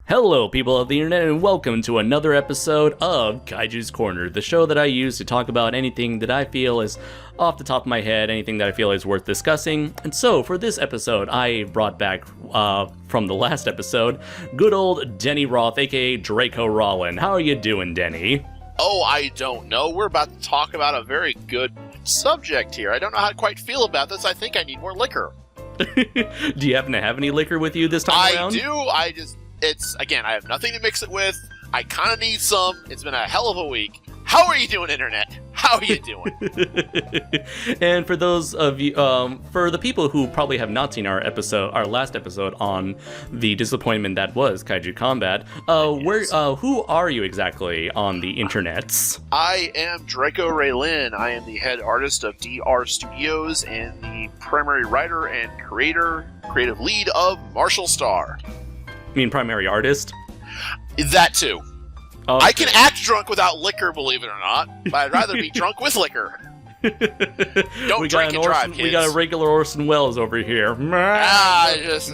Hello, people of the internet, and welcome to another episode of Kaiju's Corner, the show that I use to talk about anything that I feel is off the top of my head, anything that I feel is worth discussing. And so, for this episode, I brought back, from the last episode, good old Denny Roth, aka Draco Rollin. How are you doing, Denny? Oh, I don't know. We're about to talk about a very good subject here. I don't know how to quite feel about this. I think I need more liquor. Do you happen to have any liquor with you this time around? I do. Again, I have nothing to mix it with. I kind of need some. It's been a hell of a week. How are you doing, Internet? How are you doing? And for those of you, for the people who probably have not seen our last episode on the disappointment that was Kaiju Combat, who are you exactly on the internets? I am Draco Raylin. I am the head artist of DR Studios and the primary writer and creative lead of Marshall Star. You mean primary artist? That too. Okay. I can act drunk without liquor, believe it or not, but I'd rather be drunk with liquor. Don't drink and drive, kids. We got a regular Orson Welles over here. French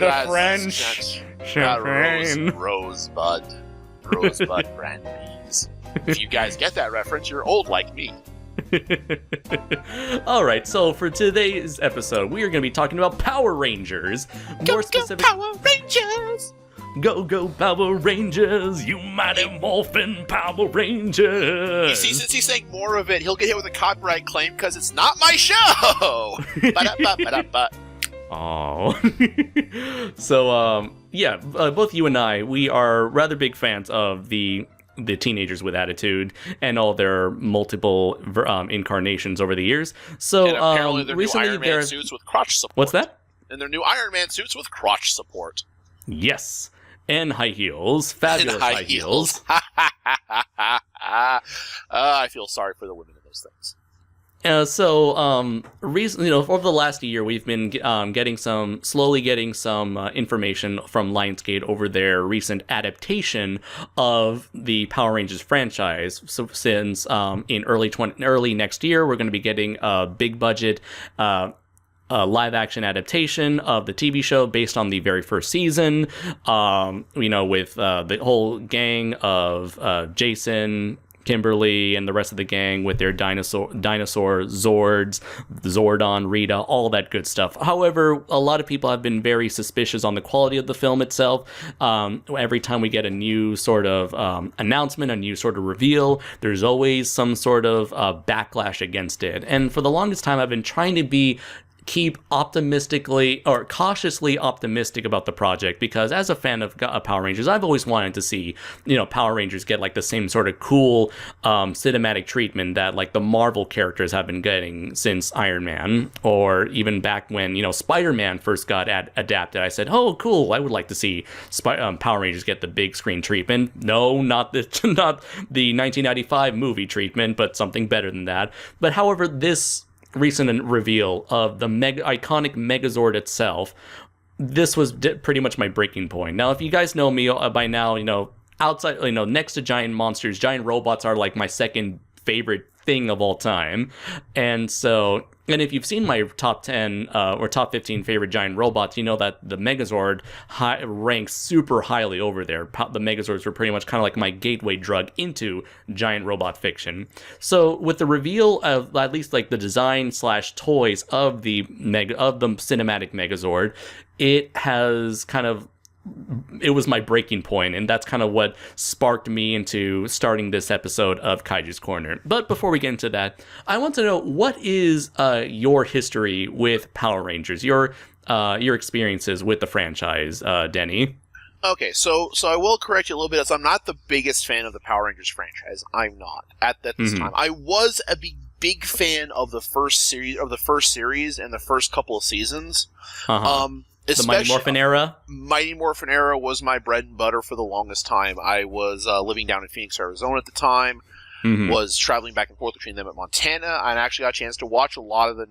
champagne. Rosebud brandies. If you guys get that reference, you're old like me. Alright, so for today's episode, we are going to be talking about Power Rangers. Go Power Rangers! Go Power Rangers, you mighty morphin' Power Rangers! You see, since he's saying more of it, he'll get hit with a copyright claim because it's not my show! Ba-da-ba-ba-da-ba. Aww. So, both you and I, we are rather big fans of the Teenagers with Attitude and all their multiple incarnations over the years. So, and apparently their recently new Iron Man suits with crotch support. What's that? And their new Iron Man suits with crotch support. Yes. And high heels. Fabulous high heels. I feel sorry for the women in those things. Recently, over the last year, we've been slowly getting some information from Lionsgate over their recent adaptation of the Power Rangers franchise. So, since in early next year, we're going to be getting a big budget live-action adaptation of the TV show based on the very first season, with the whole gang of Jason, Kimberly, and the rest of the gang with their dinosaur Zords, Zordon, Rita, all that good stuff. However, a lot of people have been very suspicious on the quality of the film itself. Every time we get a new sort of announcement, a new sort of reveal, there's always some sort of backlash against it. And for the longest time, I've been trying to keep optimistically or cautiously optimistic about the project, because as a fan of Power Rangers, I've always wanted to see, Power Rangers get like the same sort of cool cinematic treatment that like the Marvel characters have been getting since Iron Man, or even back when, Spider-Man first got adapted. I said, oh, cool, I would like to see Power Rangers get the big screen treatment. No, not the 1995 movie treatment, but something better than that. But however, this recent reveal of the iconic Megazord itself, this was pretty much my breaking point. Now, if you guys know me by now, outside, next to giant monsters, giant robots are like my second favorite thing of all time. And if you've seen my top 10 or top 15 favorite giant robots, you know that the Megazord ranks super highly over there. The Megazords were pretty much kind of like my gateway drug into giant robot fiction. So with the reveal of at least like the design / toys of the cinematic Megazord, it was my breaking point, and that's kind of what sparked me into starting this episode of Kaiju's Corner. But before we get into that, I want to know, what is your history with Power Rangers, your experiences with the franchise, Denny? Okay, so I will correct you a little bit, as I'm not the biggest fan of the Power Rangers franchise. I'm not at this time. I was a big fan of the first series and the first couple of seasons. The Mighty Morphin era? Mighty Morphin era was my bread and butter for the longest time. I was living down in Phoenix, Arizona at the time, was traveling back and forth between them at Montana, and I actually got a chance to watch a lot of the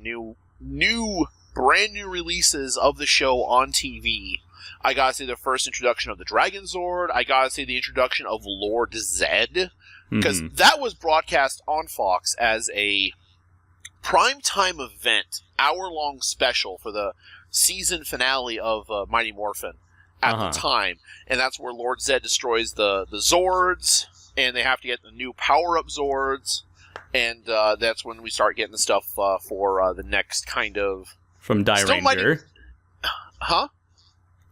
brand new releases of the show on TV. I got to see the first introduction of the Dragon Zord. I got to see the introduction of Lord Zed, because that was broadcast on Fox as a primetime event, hour-long special for the season finale of Mighty Morphin. at the time, and that's where Lord Zed destroys the Zords, and they have to get the new power-up Zords, and that's when we start getting the stuff for the next kind of... From Die Ranger. Huh?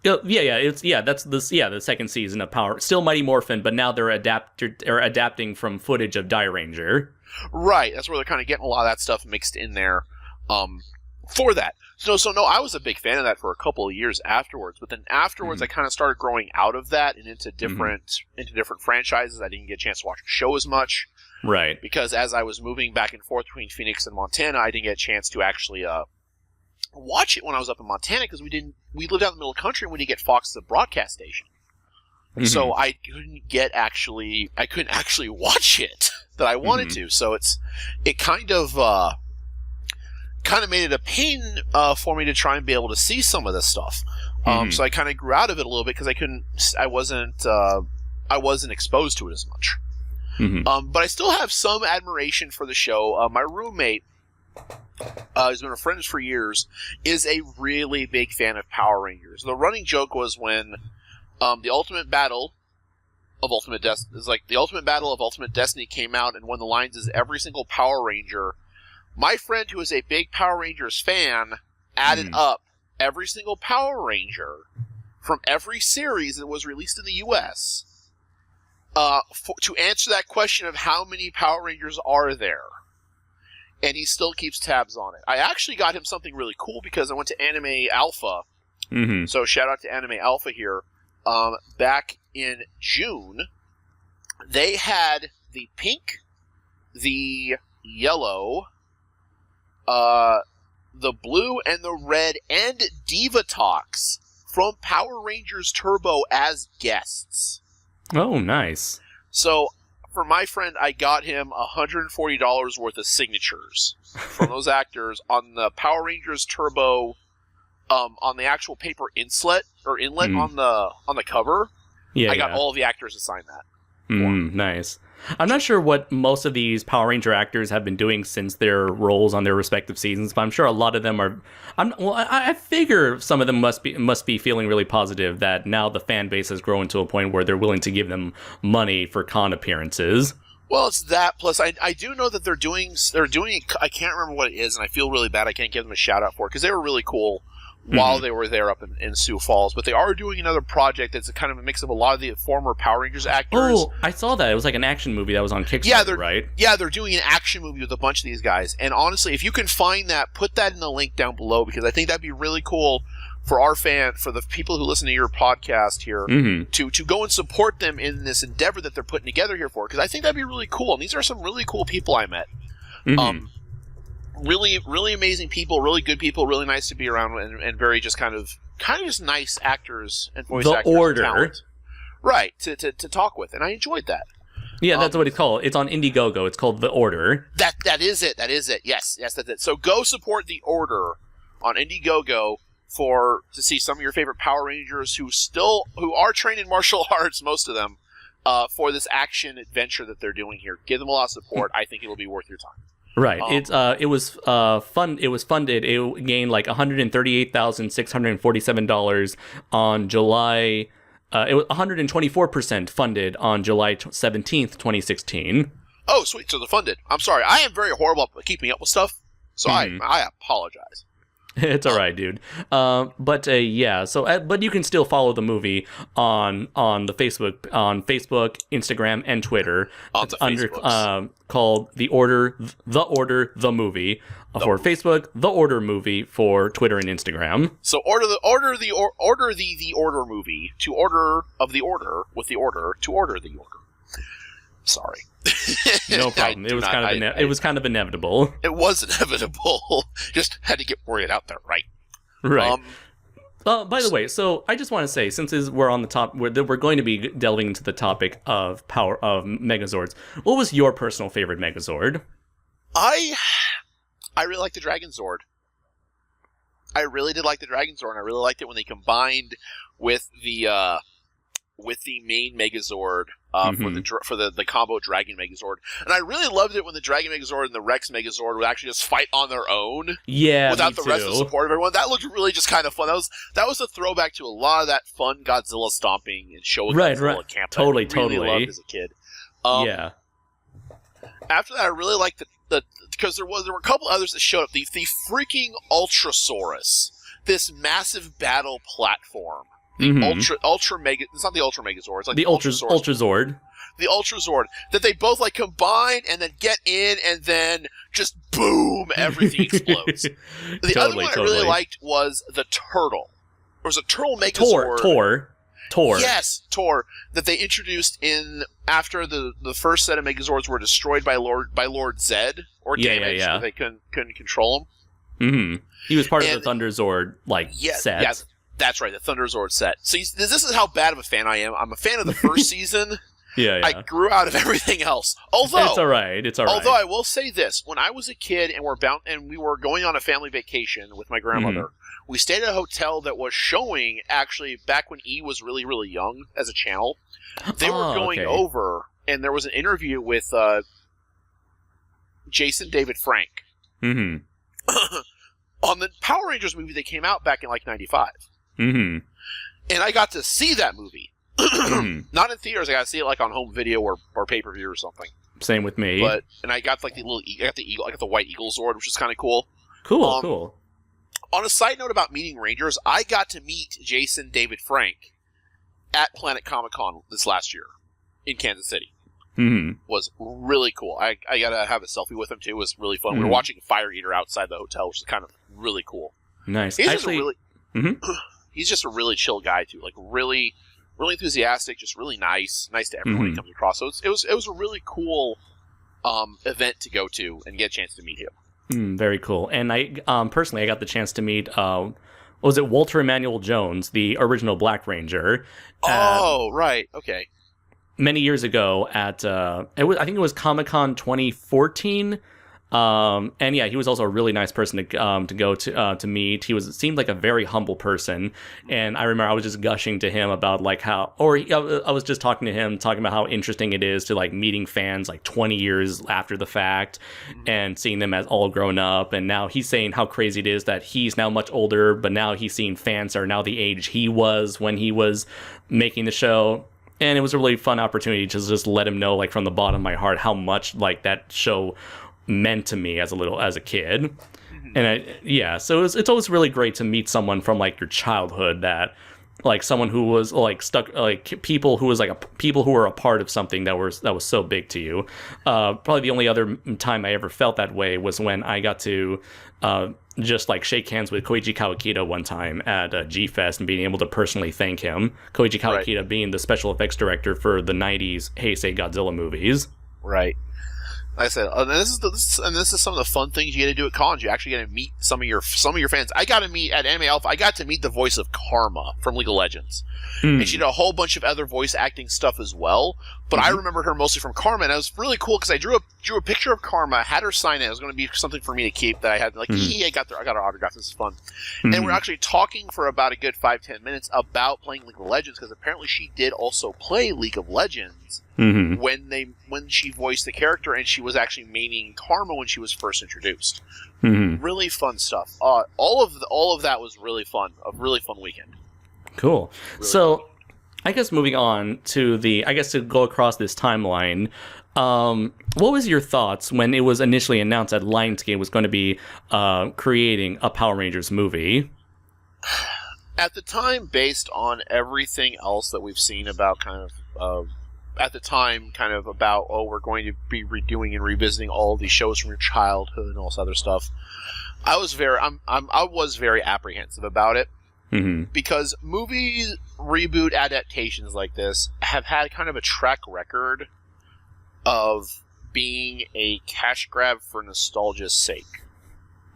That's the second season of Power. Still Mighty Morphin, but now they're adapting from footage of Die Ranger. Right, that's where they're kind of getting a lot of that stuff mixed in there for that. So no, I was a big fan of that for a couple of years afterwards, but then afterwards I kind of started growing out of that and into different franchises. I didn't get a chance to watch the show as much. Right. Because as I was moving back and forth between Phoenix and Montana, I didn't get a chance to actually watch it when I was up in Montana because we lived out in the middle of the country and we didn't get Fox as a broadcast station. Mm-hmm. So I couldn't actually watch it that I wanted to. So it kind of made it a pain for me to try and be able to see some of this stuff. So I kind of grew out of it a little bit because I wasn't exposed to it as much. But I still have some admiration for the show. My roommate, who's been a friend for years, is a really big fan of Power Rangers. The running joke was when the Ultimate Battle of Ultimate Destiny came out, and one of the lines is every single Power Ranger. My friend, who is a big Power Rangers fan, added up every single Power Ranger from every series that was released in the U.S. To answer that question of how many Power Rangers are there. And he still keeps tabs on it. I actually got him something really cool because I went to Anime Alpha. So shout out to Anime Alpha here. Back in June, they had the pink, the yellow, the blue, and the red, and Divatox from Power Rangers Turbo as guests. Oh, nice. So, for my friend, I got him $140 worth of signatures from those actors on the Power Rangers Turbo, on the actual paper inlet on the cover. I got all of the actors to sign that. Nice. I'm not sure what most of these Power Ranger actors have been doing since their roles on their respective seasons, but I'm sure a lot of them are. I figure some of them must be feeling really positive that now the fan base has grown to a point where they're willing to give them money for con appearances. Well, it's that. Plus, I do know that they're doing. I can't remember what it is, and I feel really bad. I can't give them a shout out for it because they were really cool while they were there up in Sioux Falls. But they are doing another project that's kind of a mix of a lot of the former Power Rangers actors. Oh, I saw that. It was like an action movie that was on Kickstarter, right? Yeah, they're doing an action movie with a bunch of these guys. And honestly, if you can find that, put that in the link down below because I think that'd be really cool for for the people who listen to your podcast here, to go and support them in this endeavor that they're putting together here for. Because I think that'd be really cool. And these are some really cool people I met. Really, really amazing people, really good people, really nice to be around, and very just kind of just nice actors and voice actors. The Order. Talent. Right, to talk with, and I enjoyed that. Yeah, that's what it's called. It's on Indiegogo. It's called The Order. That is it. Yes, that's it. So go support The Order on Indiegogo to see some of your favorite Power Rangers who are trained in martial arts, most of them, for this action adventure that they're doing here. Give them a lot of support. I think it'll be worth your time. Right. It was fun. It was funded. It gained like $138,647 on July. It was 124% funded on July 17th, 2016. Oh, sweet. So they're funded. I'm sorry. I am very horrible at keeping up with stuff, so I apologize. It's all right, dude. But you can still follow the movie on the Facebook, Instagram, and Twitter. It's under called The Order, the movie for Facebook, The Order movie for Twitter and Instagram. So order the order movie to order of the order with the order to order the order. Sorry. No problem. It was kind of inevitable. It was inevitable. Just had to get word out there, right? Right. By the way, so I just want to say, since we're on the top, we're going to be delving into the topic of Megazords. What was your personal favorite Megazord? I really liked the Dragon Zord. I really did like the Dragon Zord, and I really liked it when they combined with the main Megazord for the combo Dragon Megazord, and I really loved it when the Dragon Megazord and the Rex Megazord would actually just fight on their own, without the rest of the support of everyone. That looked really just kind of fun. That was a throwback to a lot of that fun Godzilla stomping and Showa Godzilla camp. Totally, that I really loved as a kid. After that, I really liked because there were a couple others that showed up. The freaking Ultrasaurus, this massive battle platform. The Ultra Mega. It's not the Ultra Megazord. It's like the Ultrazord. The Ultrazord that they both like combine and then get in and then just boom, everything explodes. The other one I really liked was the Turtle. There was a Turtle Megazord. Tor. Yes, Tor, that they introduced in after the first set of Megazords were destroyed by Lord Zed or damaged, so they couldn't control him. He was part of the Thunderzord set. Yeah, that's right, the Thunderzord set. So this is how bad of a fan I am. I'm a fan of the first season. I grew out of everything else. Although it's all right. Although I will say this: when I was a kid and we were going on a family vacation with my grandmother, we stayed at a hotel that was showing actually back when E was really, really young as a channel. They were going over, and there was an interview with Jason David Frank on the Power Rangers movie that came out back in like '95. And I got to see that movie. Not in theaters. I got to see it like on home video or pay-per-view or something. Same with me. And I got like the eagle. I got the white eagle Zord, which is kind of cool. Cool. On a side note about meeting Rangers, I got to meet Jason David Frank at Planet Comic-Con this last year in Kansas City. Was really cool. I got to have a selfie with him too. It was really fun. We were watching Fire Eater outside the hotel, which is kind of really cool. Nice. He's just a really chill guy too. Like really enthusiastic, just really nice to everyone he comes across. So it was a really cool event to go to and get a chance to meet him. Very cool. And I personally, I got the chance to meet was it Walter Emmanuel Jones, the original Black Ranger? Right. Okay. Many years ago at I think it was Comic-Con 2014. And yeah, he was also a really nice person to go to meet. He seemed like a very humble person, and I remember I was just gushing to him about like I was just talking to him, talking about how interesting it is to like meeting fans like 20 years after the fact, and seeing them as all grown up. And now he's saying how crazy it is that he's now much older, but now he's seeing fans that are now the age he was when he was making the show. And it was a really fun opportunity to just let him know, like from the bottom of my heart, how much like that show meant to me as a kid. And so it's always really great to meet someone from like your childhood, that like someone who was like stuck, like people who were a part of something that was so big to you. Probably the only other time I ever felt that way was when I got to just like shake hands with Koichi Kawakita one time at G-Fest and being able to personally thank him. Koichi Kawakita being the special effects director for the 90s Heisei Godzilla movies. Right. Like I said, this is some of the fun things you get to do at cons. You actually get to meet some of your fans. I got to meet at Anime Alpha. I got to meet the voice of Karma from League of Legends, and she did a whole bunch of other voice acting stuff as well. But I remember her mostly from Karma, and it was really cool because I drew a picture of Karma, had her sign it. It was going to be something for me to keep that I had. Like, I got her autograph. This is fun. And we're actually talking for about a good 5-10 minutes about playing League of Legends, because apparently she did also play League of Legends when she voiced the character, and she was actually maining Karma when she was first introduced. Really fun stuff. All of that was really fun. A really fun weekend. Cool. Really fun. I guess moving on to to go across this timeline, what was your thoughts when it was initially announced that Lionsgate was going to be creating a Power Rangers movie? At the time, based on everything else that we've seen about at the time, about, we're going to be redoing and revisiting all of these shows from your childhood and all this other stuff, I was very apprehensive about it. Because movie reboot adaptations like this have had kind of a track record of being a cash grab for nostalgia's sake.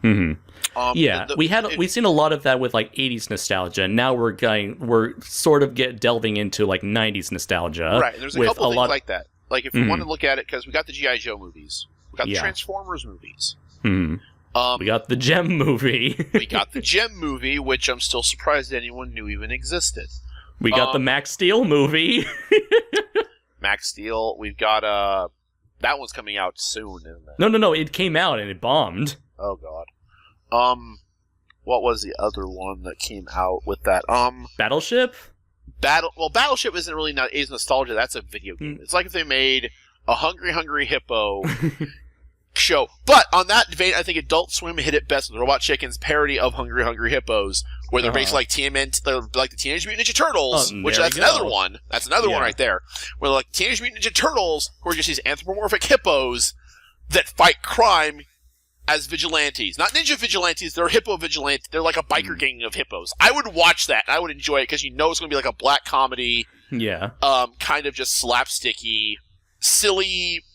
We've seen a lot of that with like 80s nostalgia, and now we're sort of delving into like 90s nostalgia. Right, there's a couple of things like that. Like if you want to look at it, because we got the G.I. Joe movies, we got the Transformers movies. We got the Gem movie. Which I'm still surprised anyone knew even existed. We got the Max Steel movie. Max Steel. We've got that one's coming out soon, isn't it? No. It came out and it bombed. Oh god. What was the other one that came out with that? Battleship. Battleship isn't really is nostalgia. That's a video game. It's like if they made a Hungry Hippo show. But on that vein, I think Adult Swim hit it best with Robot Chicken's parody of Hungry Hippos, where they're basically like they're like the Teenage Mutant Ninja Turtles, that's another one. That's another one right there. Where like Teenage Mutant Ninja Turtles, who are just these anthropomorphic hippos that fight crime as vigilantes. Not ninja vigilantes, they're hippo vigilantes. They're like a biker gang of hippos. I would watch that, and I would enjoy it, because it's going to be like a black comedy. Yeah. Kind of just slapsticky, silly,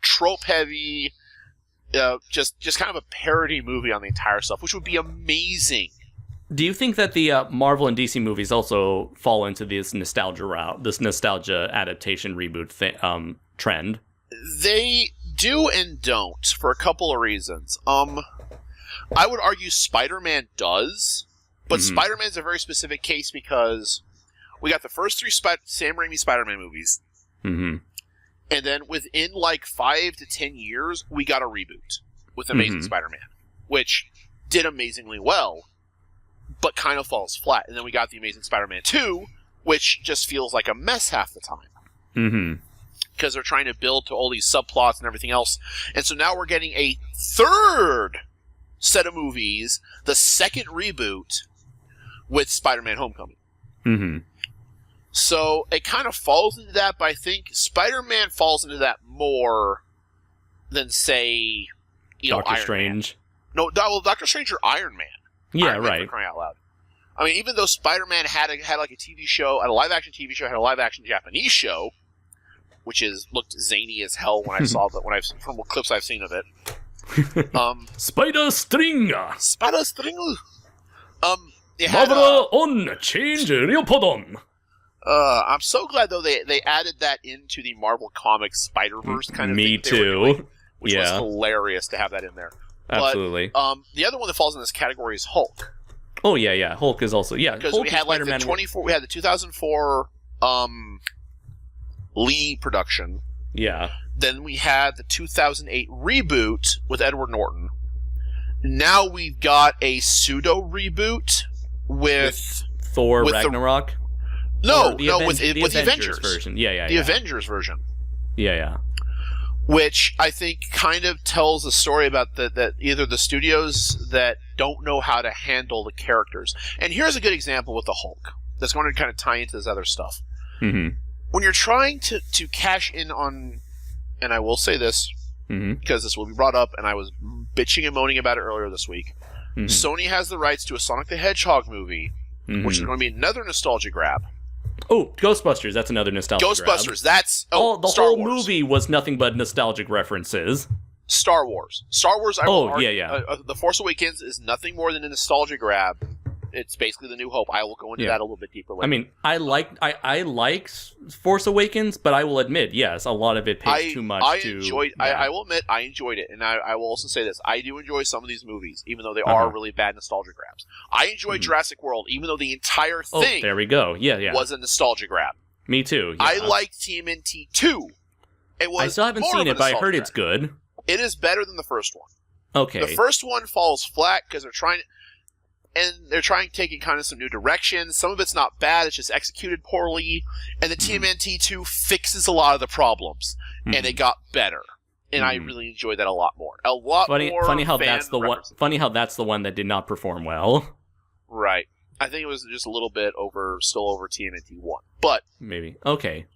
trope-heavy, just kind of a parody movie on the entire stuff, which would be amazing. Do you think that the Marvel and DC movies also fall into this nostalgia route, this nostalgia adaptation reboot trend? They do and don't, for a couple of reasons. I would argue Spider-Man does, but Spider-Man's a very specific case because we got the first 3 Sam Raimi Spider-Man movies, and then within like 5 to 10 years, we got a reboot with Amazing Spider-Man, which did amazingly well, but kind of falls flat. And then we got the Amazing Spider-Man 2, which just feels like a mess half the time. Because they're trying to build to all these subplots and everything else. And so now we're getting a third set of movies, the second reboot, with Spider-Man Homecoming. So it kind of falls into that, but I think Spider-Man falls into that more than, say, Doctor Iron Strange. Man. No, Doctor Strange or Iron Man. Yeah, Iron Man, right. for crying out loud. I mean, even though Spider-Man had like a TV show, had a live-action TV show, had a live-action Japanese show, which looked zany as hell when I saw that, from what clips I've seen of it. Spider Stringer. Spider Stringer. Mavra on change Riopodon. I'm so glad though they added that into the Marvel Comics Spider-Verse kind of Me thing they were too. doing, which was hilarious to have that in there. Absolutely. But, the other one that falls in this category is Hulk. Oh yeah. Hulk is also because we had like we had the 2004 Lee production. Yeah. Then we had the 2008 reboot with Edward Norton. Now we've got a pseudo reboot with Thor Ragnarok. With the Avengers version. Yeah. The Avengers version. Yeah. Which I think kind of tells a story about that either the studios that don't know how to handle the characters. And here's a good example with the Hulk that's going to kind of tie into this other stuff. When you're trying to cash in on, and I will say this, because this will be brought up, and I was bitching and moaning about it earlier this week, Sony has the rights to a Sonic the Hedgehog movie, which is going to be another nostalgia grab. Oh, Ghostbusters, that's another nostalgia grab. That's... the whole movie was nothing but nostalgic references. Star Wars. Yeah. The Force Awakens is nothing more than a nostalgia grab. It's basically the New Hope. I will go into that a little bit deeper later. I mean, I like Force Awakens, but I will admit, yes, a lot of it pays too much. I will admit, I enjoyed it, and I will also say this: I do enjoy some of these movies, even though they are really bad nostalgia grabs. I enjoyed Jurassic World, even though the entire thing there we go. Yeah. was a nostalgia grab. Me too. Yeah. I liked TMNT 2. I still haven't seen it, but I heard it's good. It is better than the first one. Okay. The first one falls flat because they're trying to take it kind of some new directions. Some of it's not bad, it's just executed poorly. And the TMNT 2 fixes a lot of the problems. And it got better. And I really enjoyed that a lot more. Funny how that's the one that did not perform well. Right. I think it was just a little bit still over TMNT 1. But maybe. Okay.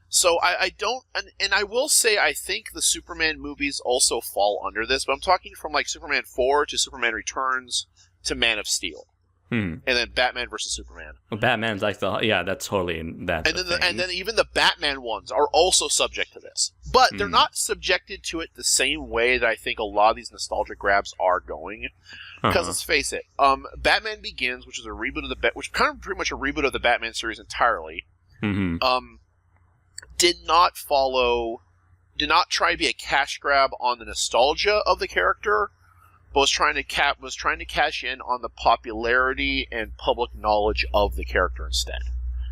So I don't, and I will say I think the Superman movies also fall under this, but I'm talking from like Superman 4 to Superman Returns to Man of Steel, and then Batman versus Superman. Well, Batman's that's totally that. And then even the Batman ones are also subject to this, but they're not subjected to it the same way that I think a lot of these nostalgia grabs are going. Because let's face it, Batman Begins, which is a reboot of which kind of pretty much a reboot of the Batman series entirely. Did not try to be a cash grab on the nostalgia of the character, but was trying to cash in on the popularity and public knowledge of the character instead.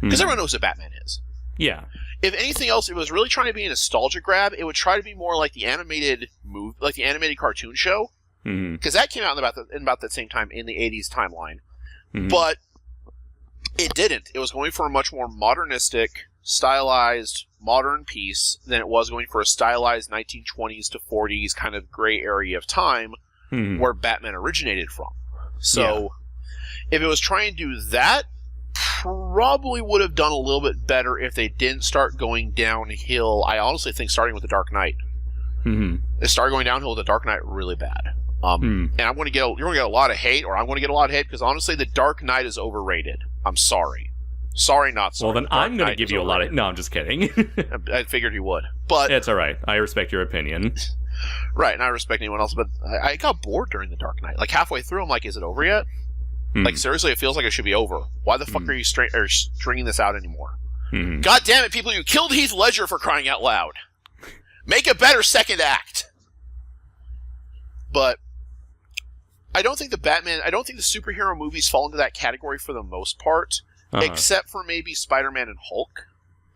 Because everyone knows who Batman is. Yeah. If anything else, if it was really trying to be a nostalgia grab, it would try to be more like the animated cartoon show, because that came out in about that same time in the 80s timeline. But it didn't. It was going for a much more modernistic, stylized, modern piece than it was going for a stylized 1920s to 40s kind of gray area of time where Batman originated from. So, if it was trying to do that, probably would have done a little bit better if they didn't start going downhill. I honestly think starting with The Dark Knight. They started going downhill with The Dark Knight really bad. And you're going to get a lot of hate, or I'm going to get a lot of hate, because honestly, The Dark Knight is overrated. I'm sorry. Sorry, not sorry. Well, then I'm going to give you a lot of... No, I'm just kidding. I figured you would. But it's all right. I respect your opinion. Right, and I respect anyone else, but I got bored during The Dark Knight. Like, halfway through, I'm like, is it over yet? Like, seriously, it feels like it should be over. Why the fuck are you stringing this out anymore? God damn it, people, you killed Heath Ledger, for crying out loud. Make a better second act. But I don't think the superhero movies fall into that category for the most part, except for maybe Spider-Man and Hulk.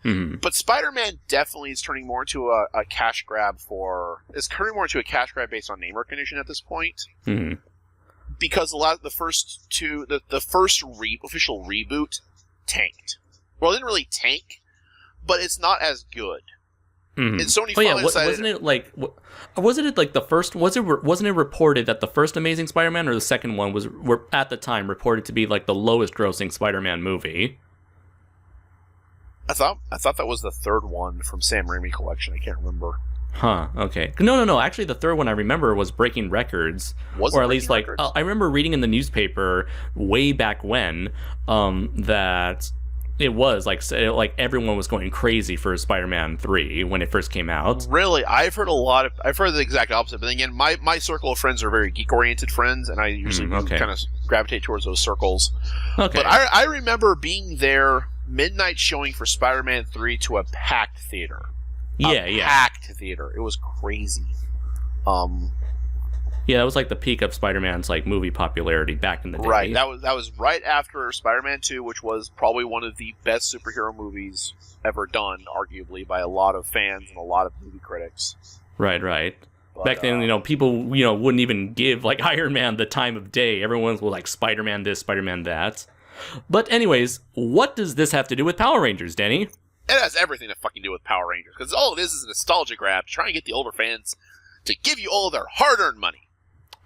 But Spider-Man definitely is turning more into a cash grab based on name recognition at this point. Because the first official reboot tanked. Well, it didn't really tank, but it's not as good. And Sony finally decided... wasn't it reported that the first Amazing Spider-Man or the second one were at the time reported to be like the lowest grossing Spider-Man movie? I thought that was the third one from Sam Raimi collection. I can't remember. Huh, okay. No. Actually, the third one I remember was breaking records. Was it breaking records? I remember reading in the newspaper way back when that it was like everyone was going crazy for Spider-Man 3 when it first came out. Really? I've heard the exact opposite. But then again, my circle of friends are very geek-oriented friends, and I usually kind of gravitate towards those circles. Okay. But I remember being there midnight showing for Spider-Man 3 to a packed theater. Packed theater. It was crazy. Yeah, that was like the peak of Spider-Man's like movie popularity back in the day. Right. That was right after Spider-Man 2, which was probably one of the best superhero movies ever done, arguably, by a lot of fans and a lot of movie critics. Right. But, back then, people, wouldn't even give like Iron Man the time of day. Everyone was like Spider-Man this, Spider-Man that. But anyways, what does this have to do with Power Rangers, Denny? It has everything to fucking do with Power Rangers, because all it is a nostalgia grab to try and get the older fans to give you all their hard-earned money.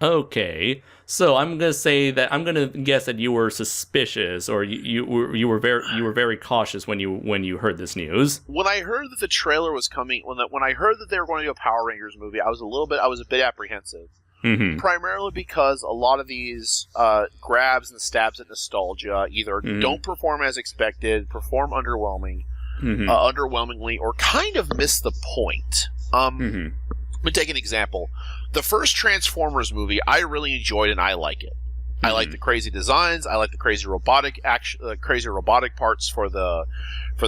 Okay, so I'm gonna guess that you were suspicious, or you were very cautious when you heard this news. When I heard that the trailer was coming, when I heard that they were going to do a Power Rangers movie, I was a bit apprehensive. Primarily because a lot of these grabs and stabs at nostalgia either don't perform as expected, perform underwhelmingly, or kind of miss the point. Let me take an example. The first Transformers movie I really enjoyed, and I like it. I like the crazy designs. I like the crazy robotic parts for the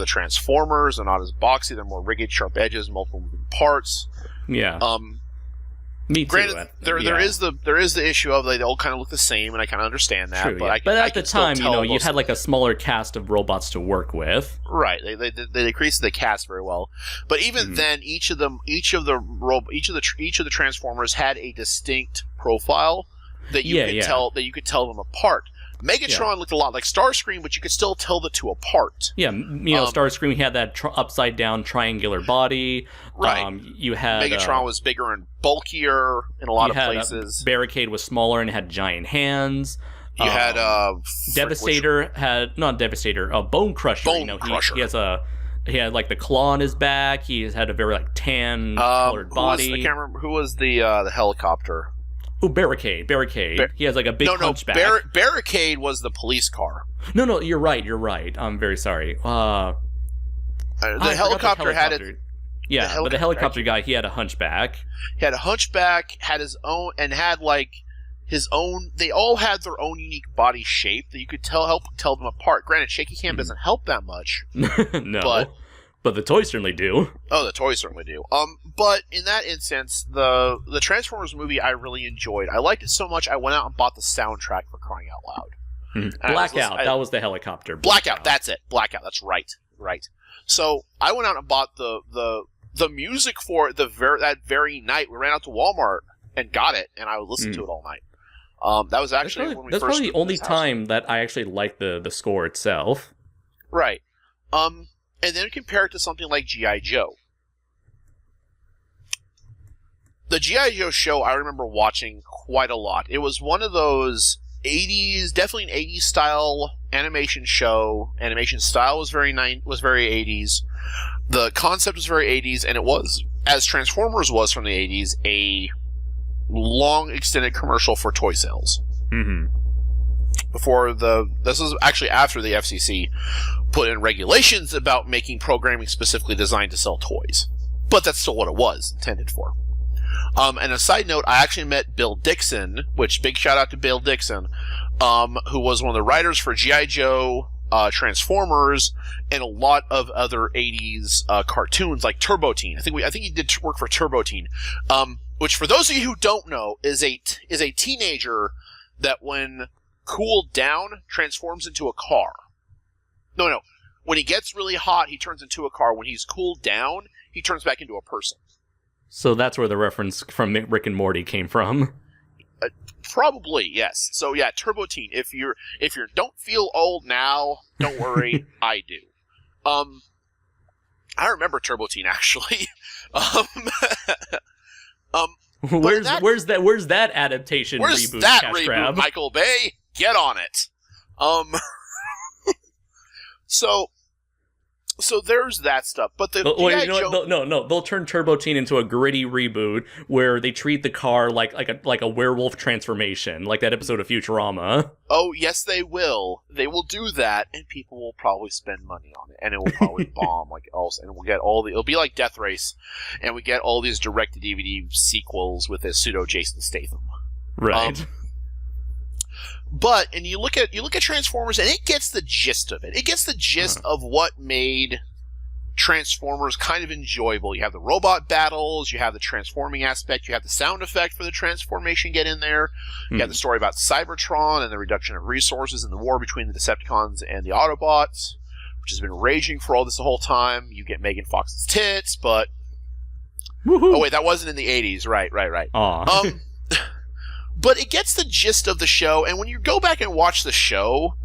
Transformers. They're not as boxy. They're more rigid, sharp edges, multiple moving parts. Yeah. Me too. Granted, there is the issue of they all kind of look the same, and I kind of understand that. True, but at the time, you had like a smaller cast of robots to work with. Right, they decreased the cast very well. But even then, each of the Transformers had a distinct profile that you could tell them apart. Megatron looked a lot like Starscream, but you could still tell the two apart. Yeah, Starscream had that upside down triangular body. Right. You had Megatron was bigger and bulkier in a lot of places. Barricade was smaller and had giant hands. You had Devastator Bone Crusher. Crusher. He had like the claw on his back. He had a very like tan colored body. I can't remember who was the helicopter. Oh, Barricade. He has like a big hunchback. Barricade was the police car. No, you're right. I'm very sorry. The helicopter had it. Yeah, but the helicopter guy, he had a hunchback. He had a hunchback, had his own, and had like his own. They all had their own unique body shape that you could help tell them apart. Granted, shaky cam doesn't help that much. No, but the toys certainly do. Oh, the toys certainly do. But in that instance, the Transformers movie I really enjoyed. I liked it so much I went out and bought the soundtrack, for crying out loud. Blackout. That was the helicopter. Blackout. That's it. Blackout. That's right. So I went out and bought the music for it that very night. We ran out to Walmart and got it, and I would listen to it all night. That was actually when we that's first probably the only time that I actually liked the score itself. Right. And then compare it to something like G.I. Joe. The G.I. Joe show I remember watching quite a lot. It was one of those 80s, definitely an 80s style animation show. Animation style was very 80s. The concept was very 80s, and it was, as Transformers was from the 80s, a long extended commercial for toy sales. Mm-hmm. This was actually after the FCC put in regulations about making programming specifically designed to sell toys. But that's still what it was intended for. And a side note, I actually met Bill Dixon, which big shout out to Bill Dixon, who was one of the writers for G.I. Joe, Transformers, and a lot of other 80s cartoons like Turbo Teen. I think he did work for Turbo Teen, which for those of you who don't know is a teenager that when cooled down transforms into a car. No. When he gets really hot, he turns into a car. When he's cooled down, he turns back into a person. So that's where the reference from Rick and Morty came from. Probably, yes. So yeah, Turbo Teen. If you don't feel old now, don't worry, I do. I remember Turbo Teen actually. Where's that adaptation where's reboot? That Cash reboot, grab? Michael Bay? Get on it. So there's that stuff, but the Wait, they'll turn Turbo Teen into a gritty reboot where they treat the car like a werewolf transformation, like that episode of Futurama. Oh yes, they will. They will do that, and people will probably spend money on it, and it will probably bomb like else, and we'll get it'll be like Death Race, and we get all these direct-to-DVD sequels with a pseudo Jason Statham. Right. But you look at Transformers, and it gets the gist of it. It gets the gist of what made Transformers kind of enjoyable. You have the robot battles, you have the transforming aspect, you have the sound effect for the transformation get in there. You have the story about Cybertron and the reduction of resources and the war between the Decepticons and the Autobots, which has been raging for all this the whole time. You get Megan Fox's tits, but Woohoo. Oh wait, that wasn't in the 80s. Right. Aw. But it gets the gist of the show, and when you go back and watch the show,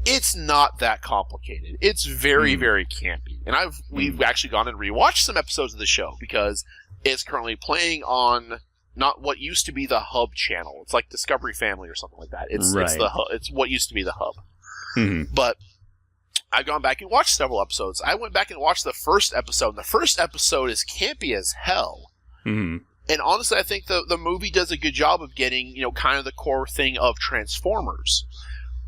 it's not that complicated. It's very, very campy. And we've actually gone and rewatched some episodes of the show because it's currently playing on not what used to be the Hub channel. It's like Discovery Family or something like that. It's what used to be the Hub. Mm-hmm. But I've gone back and watched several episodes. I went back and watched the first episode, and the first episode is campy as hell. Mm-hmm. And honestly, I think the movie does a good job of getting, kind of the core thing of Transformers.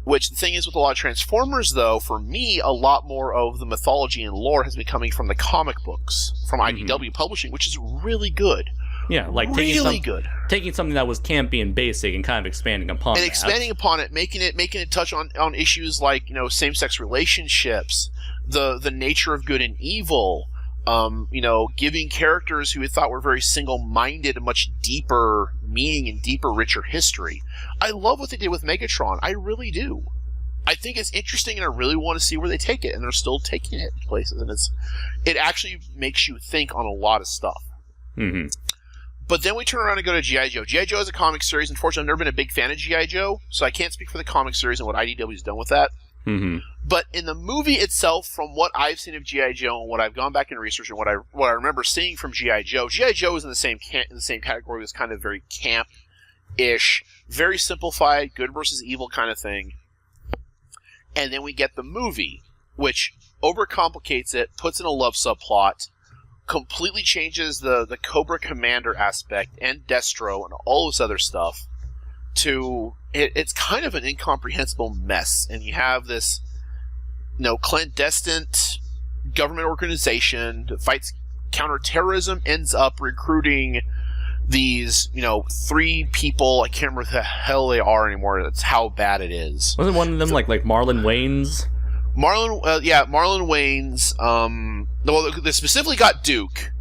Which, the thing is with a lot of Transformers, though, for me, a lot more of the mythology and lore has been coming from the comic books, from IDW Publishing, which is really good. Yeah, like taking something that was campy and basic and kind of expanding upon it. making it touch on issues like, same-sex relationships, the nature of good and evil, giving characters who we thought were very single-minded a much deeper meaning and deeper, richer history. I love what they did with Megatron. I really do. I think it's interesting, and I really want to see where they take it, and they're still taking it places, and it actually makes you think on a lot of stuff. Mm-hmm. But then we turn around and go to G.I. Joe. G.I. Joe is a comic series. Unfortunately, I've never been a big fan of G.I. Joe, so I can't speak for the comic series and what IDW's done with that. Mm-hmm. But in the movie itself, from what I've seen of G.I. Joe and what I've gone back and researched and what I remember seeing from G.I. Joe is in the same category as kind of very camp-ish, very simplified, good versus evil kind of thing. And then we get the movie, which overcomplicates it, puts in a love subplot, completely changes the Cobra Commander aspect and Destro and all this other stuff to it's kind of an incomprehensible mess. And you have this clandestine government organization that fights counterterrorism, ends up recruiting these 3 people. I can't remember who the hell they are anymore. That's how bad it is. Wasn't one of them like Marlon Wayans? Marlon Wayans. They specifically got Duke.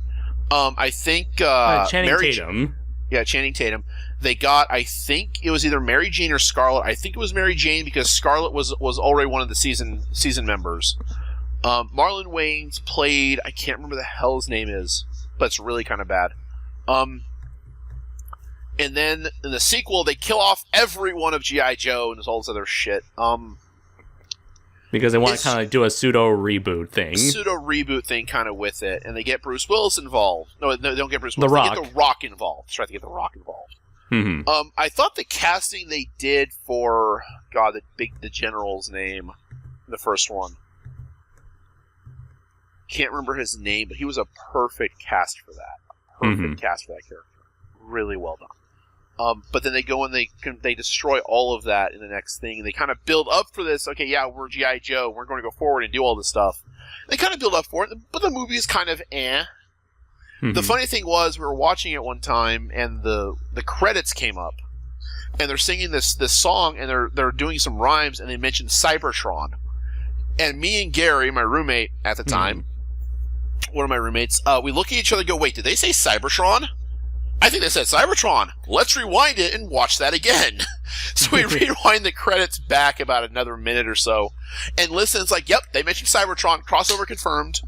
I think Channing Tatum. Channing Tatum. They got, I think it was either Mary Jane or Scarlet. I think it was Mary Jane because Scarlet was already one of the season members. Marlon Wayans played, I can't remember the hell his name is, but it's really kind of bad. And then in the sequel, they kill off every one of G.I. Joe and all this other shit. Because they want to kind of do a pseudo reboot thing kind of with it, and they get Bruce Willis involved. No, they don't get Bruce Willis. They get The Rock involved. That's right, they get The Rock involved. Mm-hmm. I thought the casting they did for the general's name, the first one. Can't remember his name, but he was a perfect cast for that. Cast for that character. Really well done. But then they go and they destroy all of that in the next thing, and they kind of build up for this. Okay, yeah, we're G.I. Joe. We're going to go forward and do all this stuff. They kind of build up for it, but the movie is kind of eh. Mm-hmm. The funny thing was, we were watching it one time, and the credits came up, and they're singing this song, and they're doing some rhymes, and they mentioned Cybertron. And me and Gary, my roommate at the time, one of my roommates, we look at each other and go, wait, did they say Cybertron? I think they said Cybertron. Let's rewind it and watch that again. So we rewind the credits back about another minute or so, and listen, it's like, yep, they mentioned Cybertron, crossover confirmed.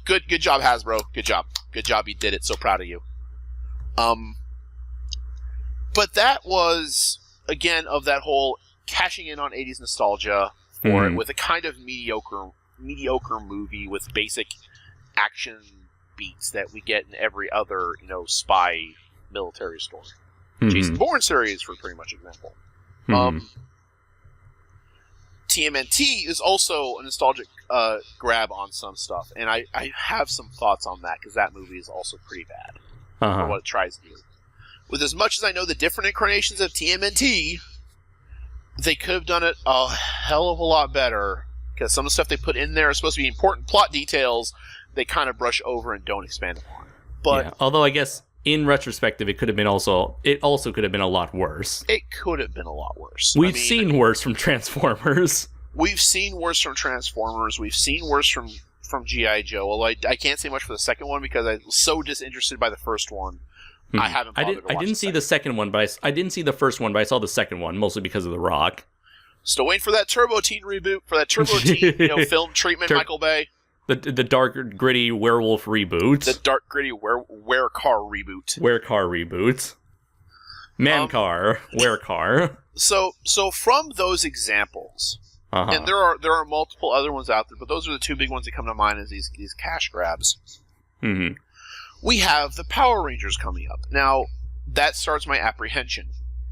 Good job, Hasbro. Good job, you did it. So proud of you. But that was, again, of that whole cashing in on 80s nostalgia for it with a kind of mediocre movie with basic action beats that we get in every other, spy military story. Jason Bourne series, for pretty much example. TMNT is also a nostalgic grab on some stuff, and I have some thoughts on that, because that movie is also pretty bad for what it tries to do. With as much as I know the different incarnations of TMNT, they could have done it a hell of a lot better, because some of the stuff they put in there is supposed to be important plot details they kind of brush over and don't expand upon. But yeah, although I guess in retrospective, it also could have been a lot worse. It could have been a lot worse. We've seen worse from Transformers. We've seen worse from Transformers. We've seen worse from G.I. Joe. Although I can't say much for the second one because I was so disinterested by the first one. I haven't bothered to watch I didn't see the second one, but I didn't see the first one, but I saw the second one, mostly because of The Rock. Still waiting for that Turbo Teen reboot, for that Turbo Teen film treatment, Michael Bay. The dark, gritty werewolf reboot. The dark, gritty were-car reboot. Were-car reboot. Man-car. Were-car. So from those examples, and there are multiple other ones out there, but those are the two big ones that come to mind as these cash grabs. Mm-hmm. We have the Power Rangers coming up. Now, that starts my apprehension.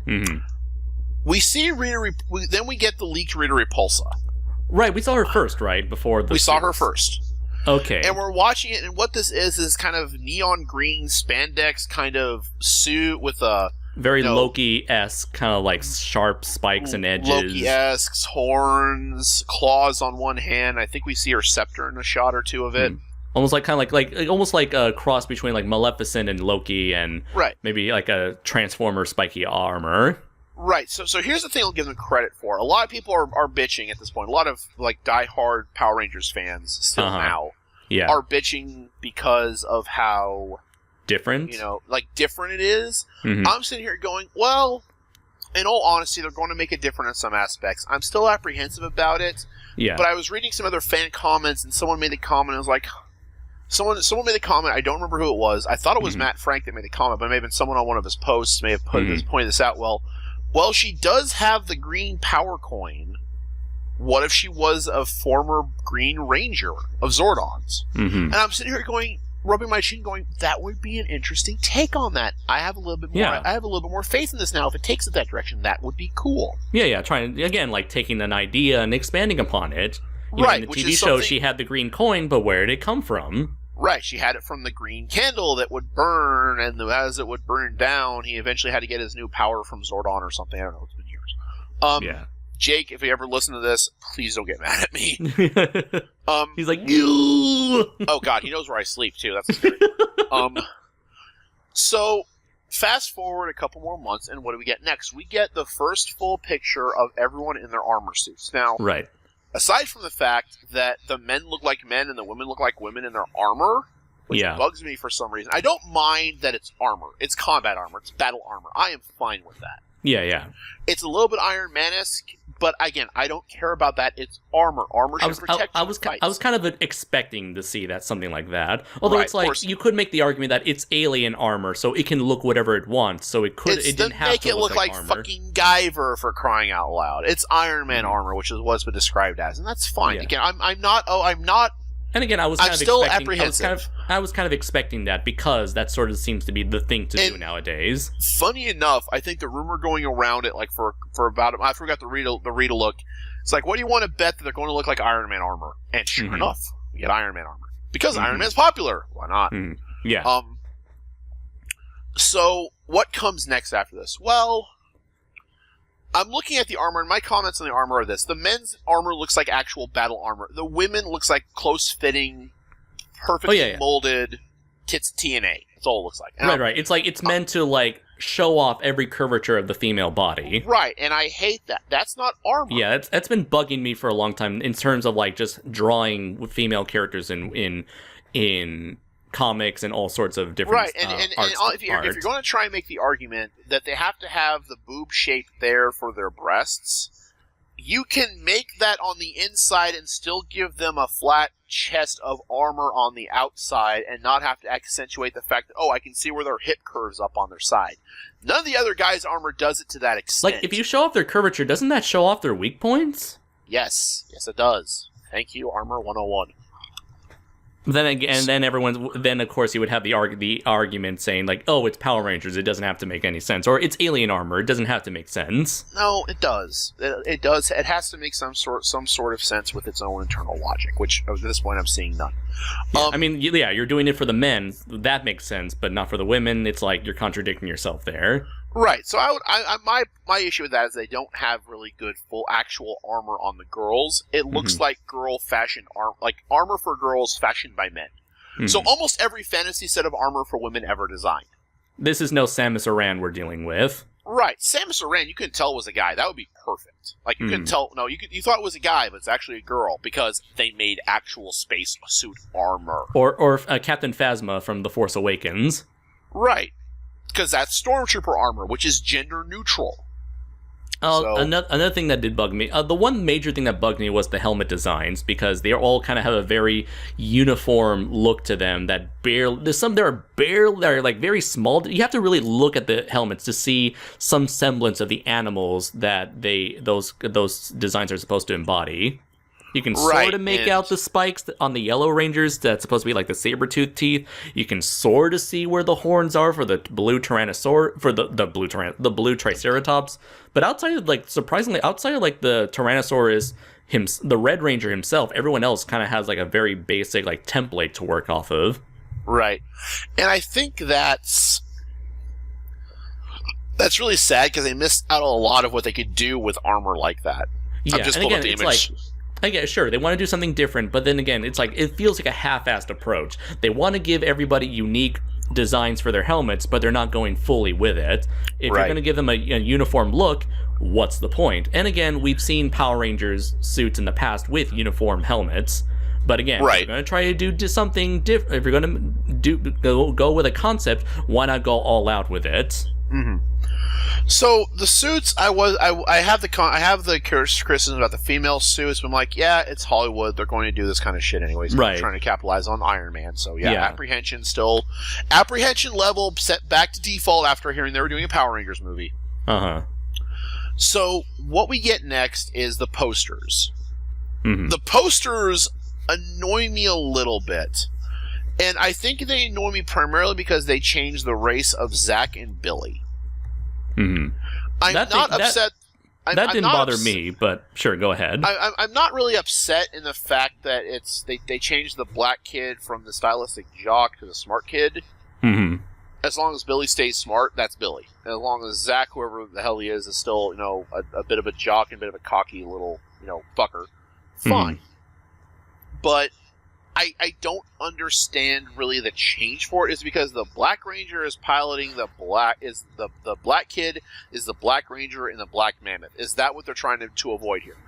Mm-hmm. We see then we get the leaked Rita Repulsa. Right, we saw her first, right? We saw her first. Okay. And we're watching it, and what this is kind of neon green spandex kind of suit with a... Very Loki-esque, kind of like sharp spikes and edges. Loki-esque, horns, claws on one hand. I think we see her scepter in a shot or two of it. Almost like almost like a cross between like Maleficent and Loki, and maybe like a Transformer spiky armor. Right, so here's the thing I'll give them credit for. A lot of people are bitching at this point. A lot of like diehard Power Rangers fans still now are bitching because of how different, different it is. Mm-hmm. I'm sitting here going, well, in all honesty, they're going to make it different in some aspects. I'm still apprehensive about it. Yeah. But I was reading some other fan comments, and someone made the comment. I was like, someone made the comment. I don't remember who it was. I thought it was Matt Frank that made the comment, but it may have been someone on one of his posts may have pointed this out. Well, she does have the green power coin. What if she was a former Green Ranger of Zordons? Mm-hmm. And I'm sitting here rubbing my chin, going, that would be an interesting take on that. I have a little bit more. I have a little bit more faith in this now. If it takes it that direction, that would be cool. Yeah. Trying again, like taking an idea and expanding upon it. Right. In the TV show, she had the green coin, but where did it come from? Right, she had it from the green candle that would burn, and as it would burn down, he eventually had to get his new power from Zordon or something. I don't know, it's been years. Jake, if you ever listen to this, please don't get mad at me. He's like, you. Oh god, he knows where I sleep too. That's scary. So, fast forward a couple more months, and what do we get next? We get the first full picture of everyone in their armor suits. Now, aside from the fact that the men look like men and the women look like women in their armor, which bugs me for some reason. I don't mind that it's armor. It's combat armor. It's battle armor. I am fine with that. Yeah. It's a little bit Iron Man-esque, but again, I don't care about that. It's armor. Armor should protect you. I was kind of expecting to see that something like that. Although Right, it's like you could make the argument that it's alien armor, so it can look whatever it wants. So it didn't have make to it look like armor. fucking Guyver, for crying out loud. It's Iron Man armor, which is what's been described as, and that's fine. Yeah. Again, I'm not. And again, I'm still apprehensive. I was kind of expecting that because that sort of seems to be the thing to do nowadays. Funny enough, I think the rumor going around it, like for about, I forgot the Rita look. It's like, what do you want to bet that they're going to look like Iron Man armor? And sure enough, we get Iron Man armor because Iron Man's popular. Why not? Yeah. So what comes next after this? Well, I'm looking at the armor, and my comments on the armor are this. The men's armor looks like actual battle armor. The women looks like close-fitting, perfectly molded tits TNA. That's all it looks like. Right. It's like it's meant to like show off every curvature of the female body. Right, and I hate that. That's not armor. Yeah, that's been bugging me for a long time in terms of like just drawing female characters in comics and all sorts of different right, and if you're going to try and make the argument that they have to have the boob shape there for their breasts, you can make that on the inside and still give them a flat chest of armor on the outside and not have to accentuate the fact that, oh, I can see where their hip curves up on their side. None of the other guys' armor does it to that extent. Like, if you show off their curvature, doesn't that show off their weak points? Yes, it does. Thank you, Armor 101. Then of course you would have the argument saying like, oh, it's Power Rangers, it doesn't have to make any sense, or it's alien armor, it doesn't have to make sense. No, it does. It does. It has to make some sort of sense with its own internal logic, which at this point I'm seeing none. I mean, you're doing it for the men, that makes sense, but not for the women. It's like you're contradicting yourself there. Right. So my issue with that is they don't have really good full actual armor on the girls. It looks like girl fashion armor, like armor for girls fashioned by men. So almost every fantasy set of armor for women ever designed. This is no Samus Aran we're dealing with. Right. Samus Aran, you couldn't tell it was a guy. That would be perfect. Like you couldn't tell. No, you thought it was a guy, but it's actually a girl because they made actual space suit armor. Or Captain Phasma from The Force Awakens. Right. Because that's Stormtrooper armor, which is gender neutral. Another thing that did bug me, the one major thing that bugged me was the helmet designs, because they all kind of have a very uniform look to them that they're like very small. You have to really look at the helmets to see some semblance of the animals that those designs are supposed to embody. You can sort of make out the spikes on the Yellow Rangers that's supposed to be like the saber-toothed teeth. You can sort of see where the horns are for the blue Tyrannosaur, for the blue Triceratops. But outside of like the Tyrannosaurus, the Red Ranger himself, everyone else kind of has like a very basic like template to work off of. Right. And I think that's really sad because they missed out on a lot of what they could do with armor like that. Yeah, I've just and pulled again, up the image. Yeah, sure, they want to do something different, but then again, it's like, it feels like a half-assed approach. They want to give everybody unique designs for their helmets, but they're not going fully with it. If you're going to give them a uniform look, what's the point? And again, we've seen Power Rangers suits in the past with uniform helmets, but again, if you're going to try to do something different, if you're going to go with a concept, why not go all out with it? So the suits, I have the criticism about the female suits, but I'm like, yeah, it's Hollywood. They're going to do this kind of shit anyways. Right. They're trying to capitalize on Iron Man. So apprehension level set back to default after hearing they were doing a Power Rangers movie. So what we get next is the posters. The posters annoy me a little bit. And I think they annoy me primarily because they changed the race of Zach and Billy. I'm not upset. That didn't bother me, but sure, go ahead. I'm not really upset in the fact that they changed the black kid from the stylistic jock to the smart kid. As long as Billy stays smart, that's Billy. As long as Zach, whoever the hell he is still, a bit of a jock and a bit of a cocky little, fucker, fine. But I don't understand really the change for it. Is because the Black Ranger is piloting the black kid is the Black Ranger and the Black Mammoth. Is that what they're trying to avoid here?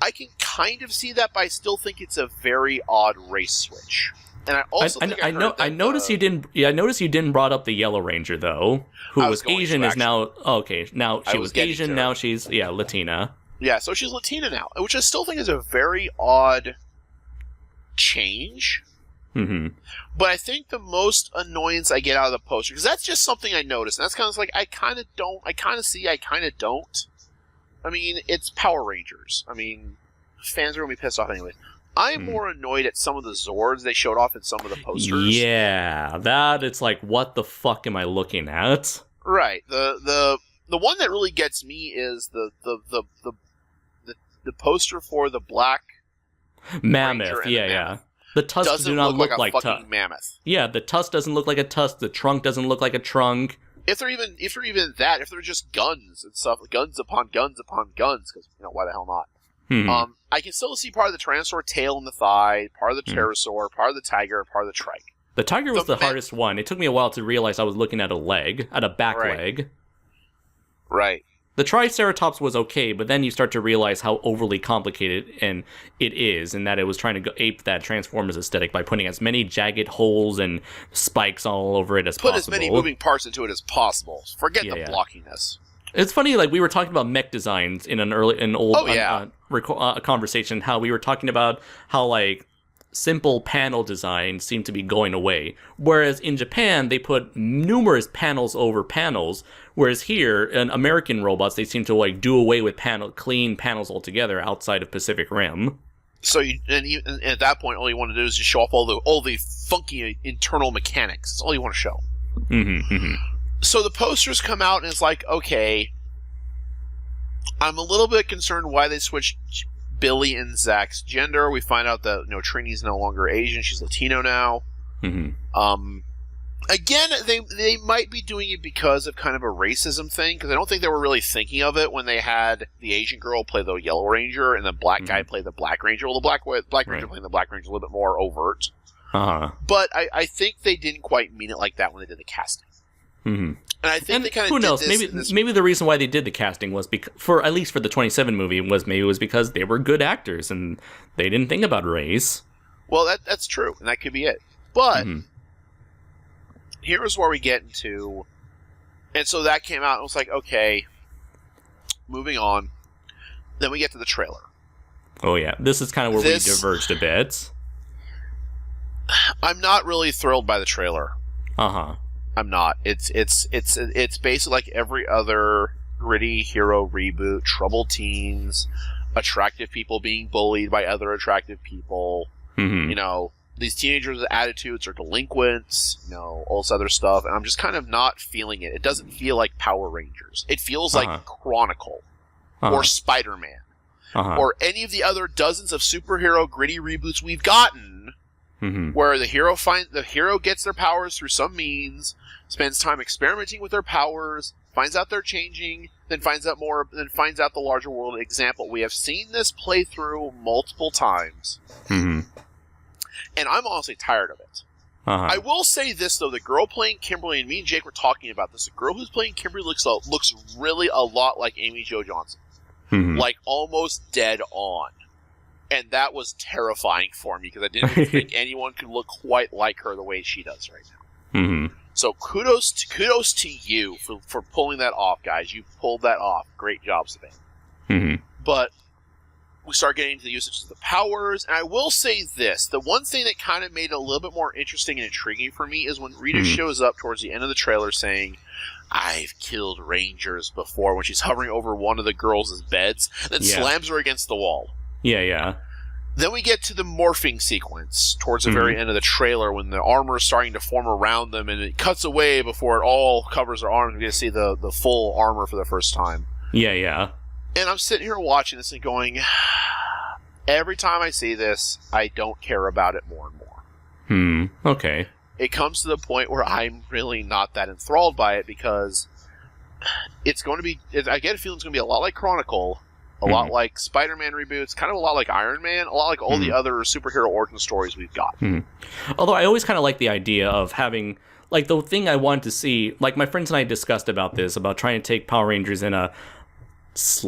I can kind of see that, but I still think it's a very odd race switch. And I also I noticed you didn't. Yeah, I noticed you didn't brought up the Yellow Ranger though, who was Asian is now okay. Now she was Asian. Now she's Latina. Yeah, so she's Latina now, which I still think is a very odd change. Mm-hmm. But I think the most annoyance I get out of the poster, because that's just something I noticed, and that's kind of like, I kind of don't, I kind of see, I kind of don't. I mean, it's Power Rangers. I mean, fans are going to be pissed off anyway. I'm more annoyed at some of the Zords they showed off in some of the posters. Yeah, that, it's like, what the fuck am I looking at? Right. The one that really gets me is the poster for the Black Mammoth, yeah. The tusks doesn't do not look like like a fucking tusk. mammoth. Yeah, the tusk doesn't look like a tusk. The trunk doesn't look like a trunk. If they're even that, if they're just guns and stuff, guns upon guns upon guns, because why the hell not? Hmm. I can still see part of the Tyrannosaur tail in the thigh, part of the pterosaur, part of the tiger, part of the trike. The tiger was the hardest one. It took me a while to realize I was looking at a back leg. Right. The Triceratops was okay, but then you start to realize how overly complicated and it is, and that it was trying to ape that Transformers aesthetic by putting as many jagged holes and spikes all over it as possible. Put as many moving parts into it as possible. Forget the blockiness. It's funny, like we were talking about mech designs in an old conversation, how we were talking about how like simple panel designs seem to be going away. Whereas in Japan, they put numerous panels over panels. Whereas here, in American robots, they seem to like do away with clean panels altogether outside of Pacific Rim. So, and at that point, all you want to do is just show off all the funky internal mechanics. That's all you want to show. Mm-hmm, mm-hmm. So the posters come out, and it's like, okay, I'm a little bit concerned why they switched Billy and Zach's gender. We find out that Trini's no longer Asian; she's Latino now. Mm-hmm. Again, they might be doing it because of kind of a racism thing, because I don't think they were really thinking of it when they had the Asian girl play the Yellow Ranger and the black guy play the Black Ranger. Well, the Black Ranger playing the Black Ranger is a little bit more overt. But I think they didn't quite mean it like that when they did the casting. Mm-hmm. And I think they kind of who knows? Maybe the reason why they did the casting was at least for the 27 movie was because they were good actors and they didn't think about race. Well, that's true, and that could be it. But here's where we get into, and so that came out, and it was like, okay, moving on. Then we get to the trailer. Oh yeah, this is kind of where we diverged a bit. I'm not really thrilled by the trailer. I'm not. It's basically like every other gritty hero reboot. Troubled teens, attractive people being bullied by other attractive people. Mm-hmm. These teenagers with attitudes are delinquents. All this other stuff, and I'm just kind of not feeling it. It doesn't feel like Power Rangers. It feels like Chronicle or Spider-Man or any of the other dozens of superhero gritty reboots we've gotten. Where the hero gets their powers through some means, spends time experimenting with their powers, finds out they're changing, then finds out the larger world. Example, we have seen this play through multiple times, and I'm honestly tired of it. I will say this though: the girl playing Kimberly, and me and Jake were talking about this. The girl who's playing Kimberly looks really a lot like Amy Jo Johnson, like almost dead on. And that was terrifying for me because I didn't think anyone could look quite like her the way she does right now. So kudos to you for pulling that off, guys. You pulled that off. Great job, Savannah. But we start getting into the usage of the powers, and I will say this. The one thing that kind of made it a little bit more interesting and intriguing for me is when Rita shows up towards the end of the trailer saying, "I've killed Rangers before," when she's hovering over one of the girls' beds, then slams her against the wall. Yeah. Then we get to the morphing sequence towards the very end of the trailer when the armor is starting to form around them, and it cuts away before it all covers their arms. We get to see the full armor for the first time. Yeah. And I'm sitting here watching this and going, every time I see this, I don't care about it more and more. Okay. It comes to the point where I'm really not that enthralled by it because it's going to be, I get a feeling it's going to be a lot like Chronicle, a lot like Spider-Man reboots, kind of a lot like Iron Man, a lot like all the other superhero origin stories we've got. Although I always kind of like the idea of having, like, the thing I wanted to see, like, my friends and I discussed about this, about trying to take Power Rangers in a,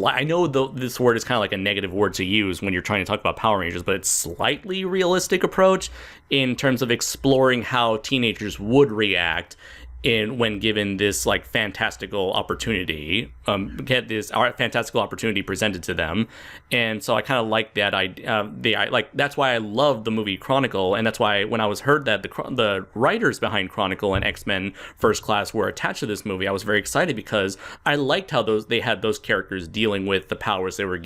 I know this word is kind of like a negative word to use when you're trying to talk about Power Rangers, but it's slightly realistic approach in terms of exploring how teenagers would react when given this like fantastical opportunity, get this fantastical opportunity presented to them. And so I kind of like that idea. That's why I love the movie Chronicle, and that's why when I was heard that the writers behind Chronicle and X-Men First Class were attached to this movie, I was very excited because I liked how they had those characters dealing with the powers that were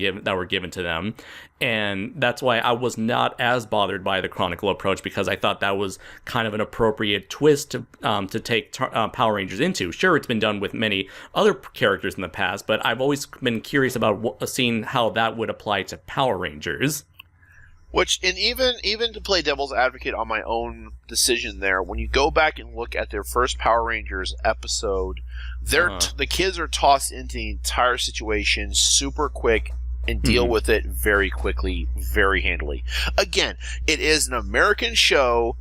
given to them. And that's why I was not as bothered by the Chronicle approach, because I thought that was kind of an appropriate twist to take Power Rangers into. Sure, it's been done with many other characters in the past, but I've always been curious about seeing how that would apply to Power Rangers. And even to play devil's advocate on my own decision there, when you go back and look at their first Power Rangers episode, the kids are tossed into the entire situation super quick and deal with it very quickly, very handily. Again, it is an American show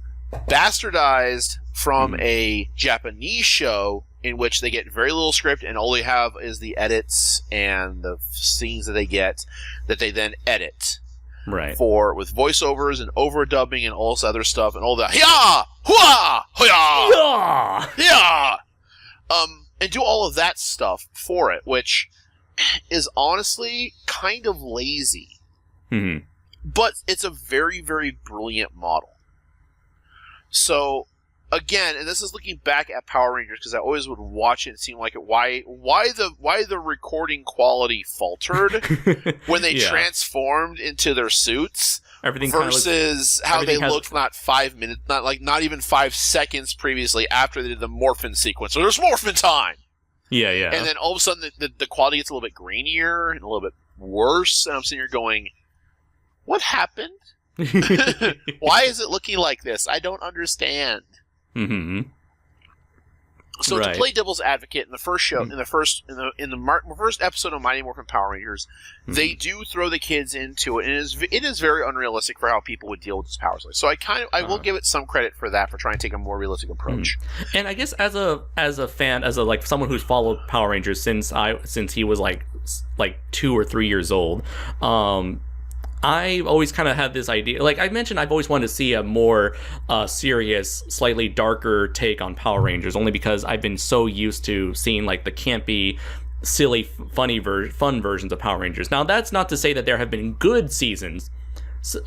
bastardized from a Japanese show in which they get very little script and all they have is the edits and the scenes that they get that they then edit. Right. With voiceovers and overdubbing and all this other stuff and all that. Hiya! Hua! Hoya! Yeah! And do all of that stuff for it, which is honestly kind of lazy. Mm-hmm. But it's a very, very brilliant model. So, again, and this is looking back at Power Rangers, because I always would watch it and seem like why the recording quality faltered when they transformed into their suits versus how they looked not 5 minutes, not even 5 seconds previously after they did the morphin sequence. So there's morphin time! Yeah. And then all of a sudden the quality gets a little bit grainier and a little bit worse, and I'm sitting here going, what happened? Why is it looking like this? I don't understand. Mm-hmm. So to play devil's advocate in the first show, in the first episode of Mighty Morphin Power Rangers, they do throw the kids into it, and it is very unrealistic for how people would deal with these powers. So I will give it some credit for that, for trying to take a more realistic approach. And I guess as a fan, like someone who's followed Power Rangers since he was like 2 or 3 years old, I always kind of had this idea, like I mentioned, I've always wanted to see a more serious, slightly darker take on Power Rangers, only because I've been so used to seeing like the campy, silly, fun versions of Power Rangers. Now, that's not to say that there have been good seasons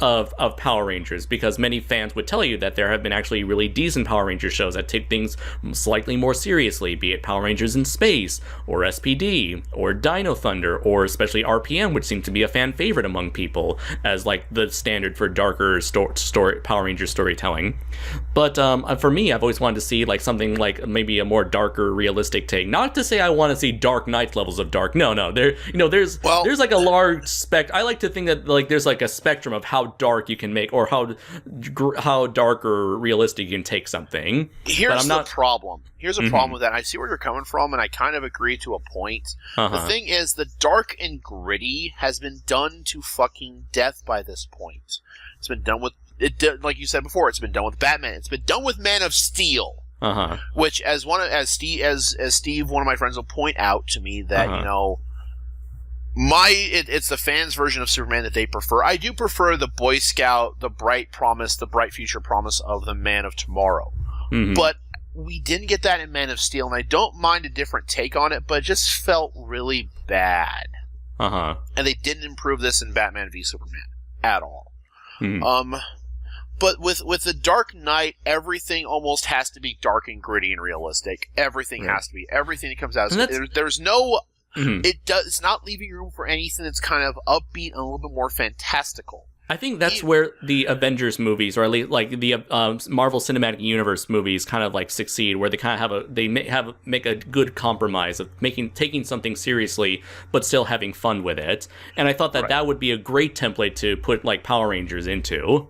of Power Rangers, because many fans would tell you that there have been actually really decent Power Rangers shows that take things slightly more seriously, be it Power Rangers in Space, or SPD, or Dino Thunder, or especially RPM, which seems to be a fan favorite among people as like the standard for darker story Power Rangers storytelling. But for me, I've always wanted to see like something like maybe a more darker, realistic take. Not to say I want to see Dark Knight levels of dark. No. There's like a large I like to think that like there's like a spectrum of how dark you can make, or how dark or realistic you can take something. Here's the problem. Here's a problem with that. I see where you're coming from, and I kind of agree to a point. The thing is, the dark and gritty has been done to fucking death by this point. It's been done with like you said before. It's been done with Batman. It's been done with Man of Steel. Which, as Steve, one of my friends, will point out to me that it's the fans' version of Superman that they prefer. I do prefer the Boy Scout, the bright future promise of the Man of Tomorrow. But we didn't get that in Man of Steel, and I don't mind a different take on it, but it just felt really bad. And they didn't improve this in Batman v Superman at all. But with the Dark Knight, everything almost has to be dark and gritty and realistic. Everything has to be. Everything that comes out. There's no... It's not leaving room for anything that's kind of upbeat and a little bit more fantastical. I think that's where the Avengers movies, or at least like the Marvel Cinematic Universe movies, kind of like succeed, where they kind of make a good compromise of taking something seriously but still having fun with it. And I thought that would be a great template to put like Power Rangers into.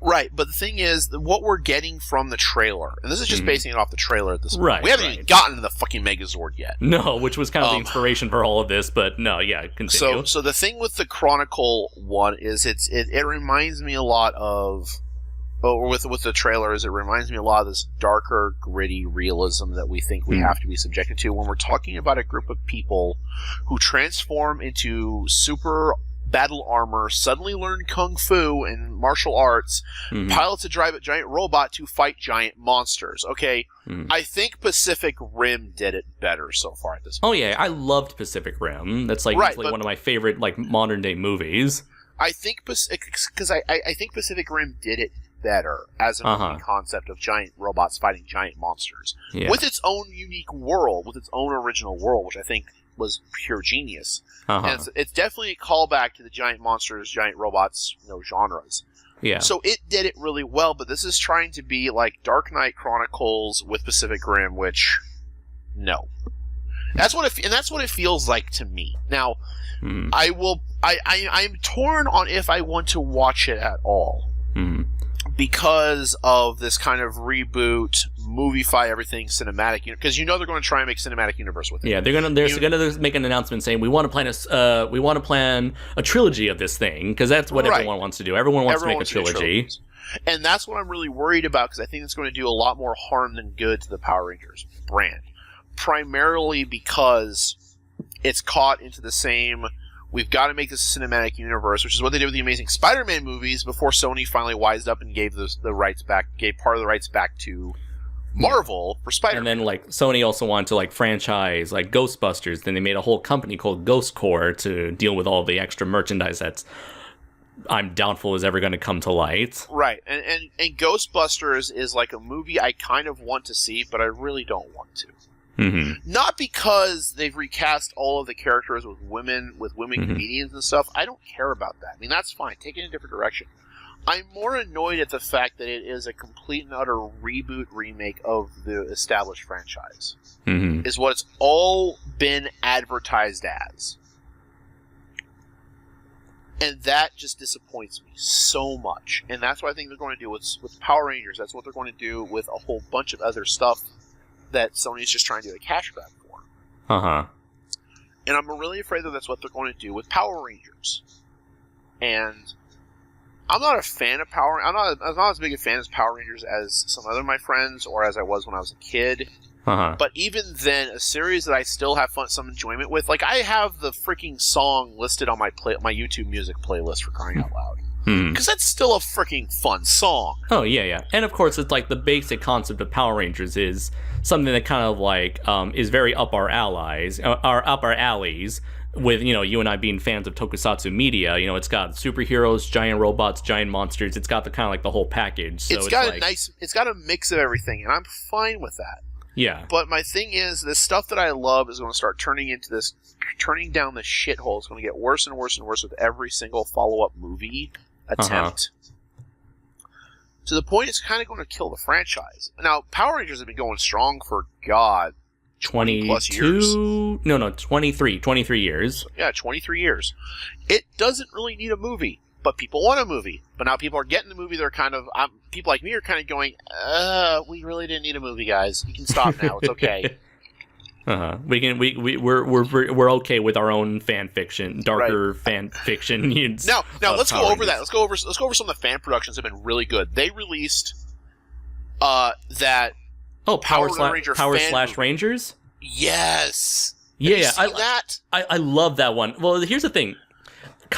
Right, but the thing is, what we're getting from the trailer, and this is just basing it off the trailer at this point. We haven't even gotten to the fucking Megazord yet. No, which was kind of the inspiration for all of this, but no, continue. So the thing with the Chronicle one is it reminds me a lot of, with the trailer, it reminds me a lot of this darker, gritty realism that we think we have to be subjected to when we're talking about a group of people who transform into super battle armor, suddenly learn kung fu and martial arts, pilots a giant robot to fight giant monsters. Okay, I think Pacific Rim did it better so far at this point. Oh yeah, I loved Pacific Rim. That's like, one of my favorite like modern day movies. I think I think Pacific Rim did it better as a movie concept of giant robots fighting giant monsters with its own unique world, with its own original world, which I think was pure genius. And it's definitely a callback to the giant monsters, giant robots, genres. Yeah. So it did it really well, but this is trying to be like Dark Knight Chronicles with Pacific Rim, which no. That's what it feels like to me. Now, I'm torn on if I want to watch it at all. Because of this kind of reboot, movify everything cinematic, because they're going to try and make cinematic universe with it. Yeah, they're gonna make an announcement saying we want to plan a trilogy of this thing, because that's what everyone wants to do. Everyone wants to make a trilogy. And that's what I'm really worried about, because I think it's going to do a lot more harm than good to the Power Rangers brand. Primarily because it's caught into the same, we've got to make this a cinematic universe, which is what they did with the Amazing Spider-Man movies before Sony finally wised up and gave part of the rights back to Marvel for Spider-Man. And then Sony also wanted to franchise Ghostbusters. Then they made a whole company called Ghost Corps to deal with all the extra merchandise that's I'm doubtful is ever going to come to light. Right, and Ghostbusters is like a movie I kind of want to see, but I really don't want to. Not because they've recast all of the characters with women comedians and stuff. I don't care about that. I mean, that's fine. Take it in a different direction. I'm more annoyed at the fact that it is a complete and utter reboot remake of the established franchise. Is what it's all been advertised as. And that just disappoints me so much. And that's what I think they're going to do with Power Rangers. That's what they're going to do with a whole bunch of other stuff that Sony's just trying to do a cash grab for. And I'm really afraid that that's what they're going to do with Power Rangers. And I'm not a fan of I'm not as big a fan of Power Rangers as some other of my friends, or as I was when I was a kid. But even then, a series that I still have some enjoyment with, I have the freaking song listed on my YouTube music playlist, for crying out loud. Because that's still a freaking fun song. Oh, yeah. And of course, it's the basic concept of Power Rangers is something that kind of is very up our alleys, with, you and I being fans of tokusatsu media. It's got superheroes, giant robots, giant monsters. It's got the kind of the whole package. So it's got a mix of everything, and I'm fine with that. Yeah. But my thing is, the stuff that I love is going to start turning down the shithole. It's going to get worse and worse and worse with every single follow-up movie attempt. To the point it's kind of going to kill the franchise. Now, Power Rangers have been going strong for, 20 plus years. 23 years. Yeah, 23 years. It doesn't really need a movie, but people want a movie. But now people are getting the movie, they're kind of, people like me are kind of going, we really didn't need a movie, guys. You can stop now, it's okay. We're okay with our own fan fiction, darker fan fiction. Now let's go over that. Let's go over some of the fan productions that have been really good. They released that Power slash Rangers. Yes. Yeah, I love that one. Well, here's the thing.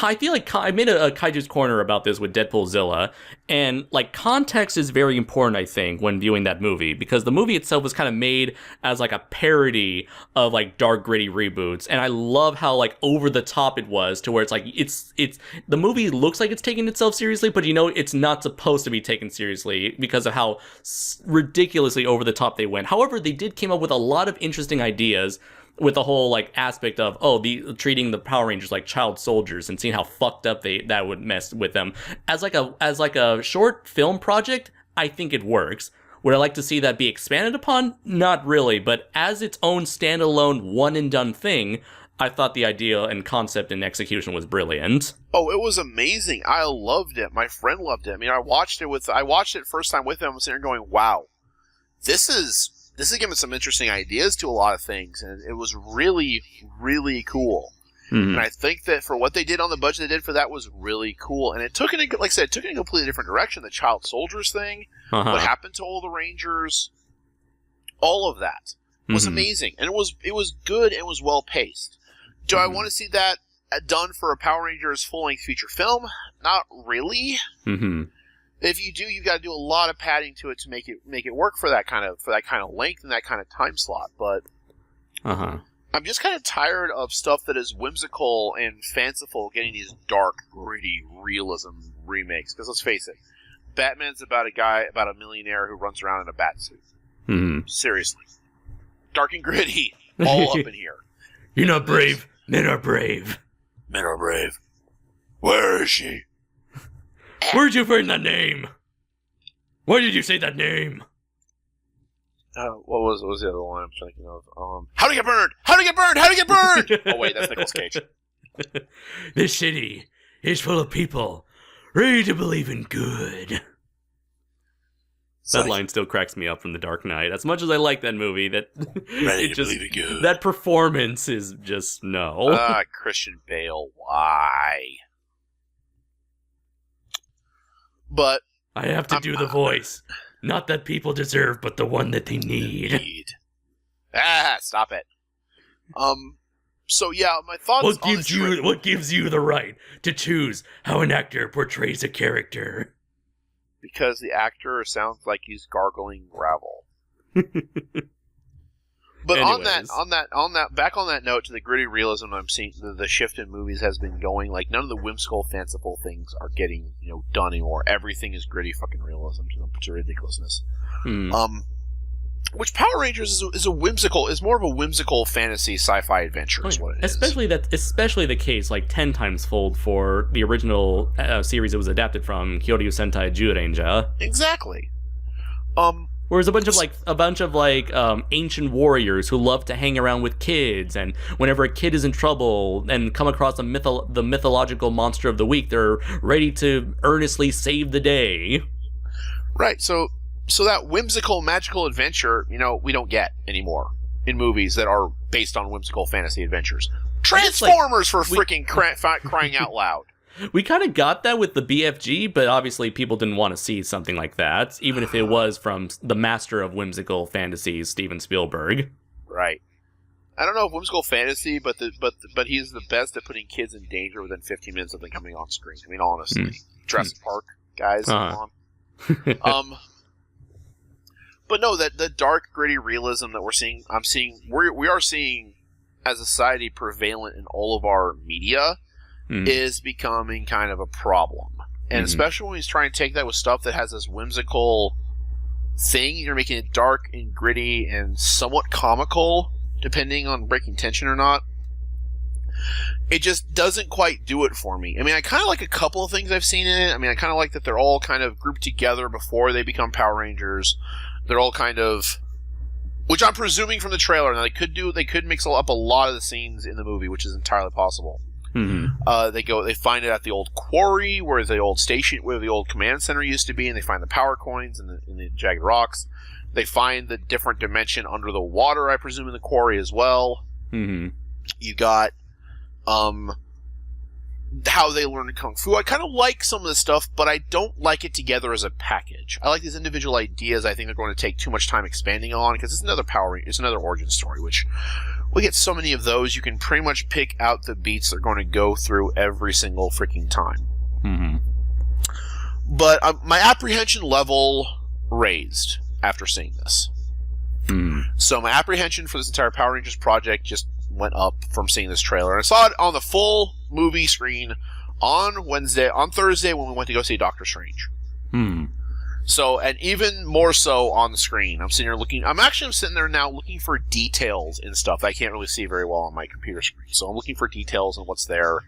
I feel like I made a Kaiju's Corner about this with Deadpoolzilla, and context is very important, I think, when viewing that movie, because the movie itself was kind of made as a parody of dark, gritty reboots, and I love how over the top it was, to where it's the movie looks like it's taking itself seriously, but it's not supposed to be taken seriously because of how ridiculously over the top they went. However, they did came up with a lot of interesting ideas, with the whole aspect of treating the Power Rangers like child soldiers and seeing how fucked up that would mess with them as a short film project. I think it works. Would I like to see that be expanded upon? Not really, but as its own standalone one and done thing, I thought the idea and concept and execution was brilliant. Oh, it was amazing. I loved it. My friend loved it. I mean, I watched it first time with him. I was sitting there going, wow, this is giving some interesting ideas to a lot of things, and it was really, really cool. And I think that for what they did on the budget they did for that was really cool. And it took it in a completely different direction. The child soldiers thing, what happened to all the Rangers, all of that was amazing. And it was good and it was well paced. Do I want to see that done for a Power Rangers full-length feature film? Not really. Mm-hmm. If you do, you've got to do a lot of padding to it to make it work for that kind of length and that kind of time slot. But I'm just kind of tired of stuff that is whimsical and fanciful getting these dark, gritty realism remakes. Because let's face it, Batman's about a millionaire who runs around in a bat suit. Mm-hmm. Seriously, dark and gritty, all up in here. You're not brave. Men are brave. Men are brave. Where is she? Where'd you find that name? Why did you say that name? What was the other one I'm thinking of? How to get burned! How to get burned! How to get burned! Oh wait, that's Nicolas Cage. This city is full of people ready to believe in good. That line still cracks me up from The Dark Knight. As much as I like that movie, that believe in good. That performance is just no. Christian Bale, why? But I have to do the voice. Not that people deserve, but the one that they need. Stop it. So yeah, my thoughts What gives you the right to choose how an actor portrays a character? Because the actor sounds like he's gargling gravel. But anyways. back on that note, to the gritty realism I'm seeing, the shift in movies has been going. Like, none of the whimsical, fanciful things are getting done anymore. Everything is gritty fucking realism to ridiculousness. Which Power Rangers is more of a whimsical fantasy sci-fi adventure. Is what it is. Especially the case like 10 times fold for the original series it was adapted from, Kyoryu Sentai Zyuranger. Exactly. Whereas a bunch of ancient warriors who love to hang around with kids, and whenever a kid is in trouble and come across the mythological monster of the week, they're ready to earnestly save the day. Right. So that whimsical, magical adventure, we don't get anymore in movies that are based on whimsical fantasy adventures. Transformers, for freaking crying out loud. We kind of got that with the BFG, but obviously people didn't want to see something like that, even if it was from the master of whimsical fantasies, Steven Spielberg. Right. I don't know if whimsical fantasy, but he's the best at putting kids in danger within 15 minutes of them coming on screen. I mean, honestly. Jurassic Park, guys, come on. But no, that the dark, gritty realism that we are seeing as a society prevalent in all of our media is becoming kind of a problem. And especially when he's trying to take that with stuff that has this whimsical thing, you're making it dark and gritty and somewhat comical, depending on breaking tension or not. It just doesn't quite do it for me. I mean, I kind of like a couple of things I've seen in it. I mean, I kind of like that they're all kind of grouped together before they become Power Rangers. They're all kind of, which I'm presuming from the trailer. Now they could mix up a lot of the scenes in the movie, which is entirely possible. They find it at the old quarry where the old command center used to be, and they find the power coins and the jagged rocks. They find the different dimension under the water, I presume, in the quarry as well. You got how they learn Kung Fu. I kind of like some of this stuff, but I don't like it together as a package. I like these individual ideas. I think they're going to take too much time expanding on, because it's another origin story, which we get so many of those, you can pretty much pick out the beats they're going to go through every single freaking time. But my apprehension level raised after seeing this. So my apprehension for this entire Power Rangers project just went up from seeing this trailer. And I saw it on the full movie screen on Thursday when we went to go see Doctor Strange. So, and even more so on the screen. I'm sitting there now looking for details and stuff that I can't really see very well on my computer screen. So I'm looking for details and what's there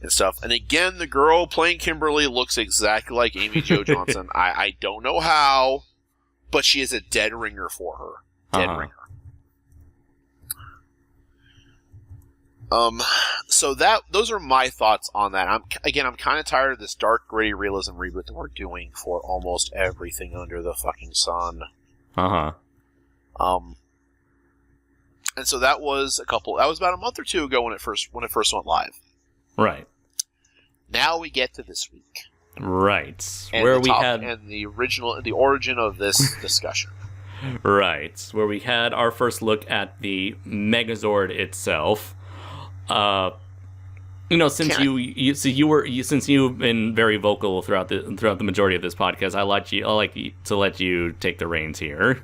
and stuff. And again, the girl playing Kimberly looks exactly like Amy Jo Johnson. I don't know how, but she is a dead ringer for her. Dead ringer. So those are my thoughts on that. I'm kind of tired of this dark, gritty realism reboot that we're doing for almost everything under the fucking sun. And so that was about a month or two ago when it first went live. Right. Now we get to this week. Right. And where the origin of this discussion. Right. Where we had our first look at the Megazord itself. Since since you've been very vocal throughout the majority of this podcast, I like to let you take the reins here.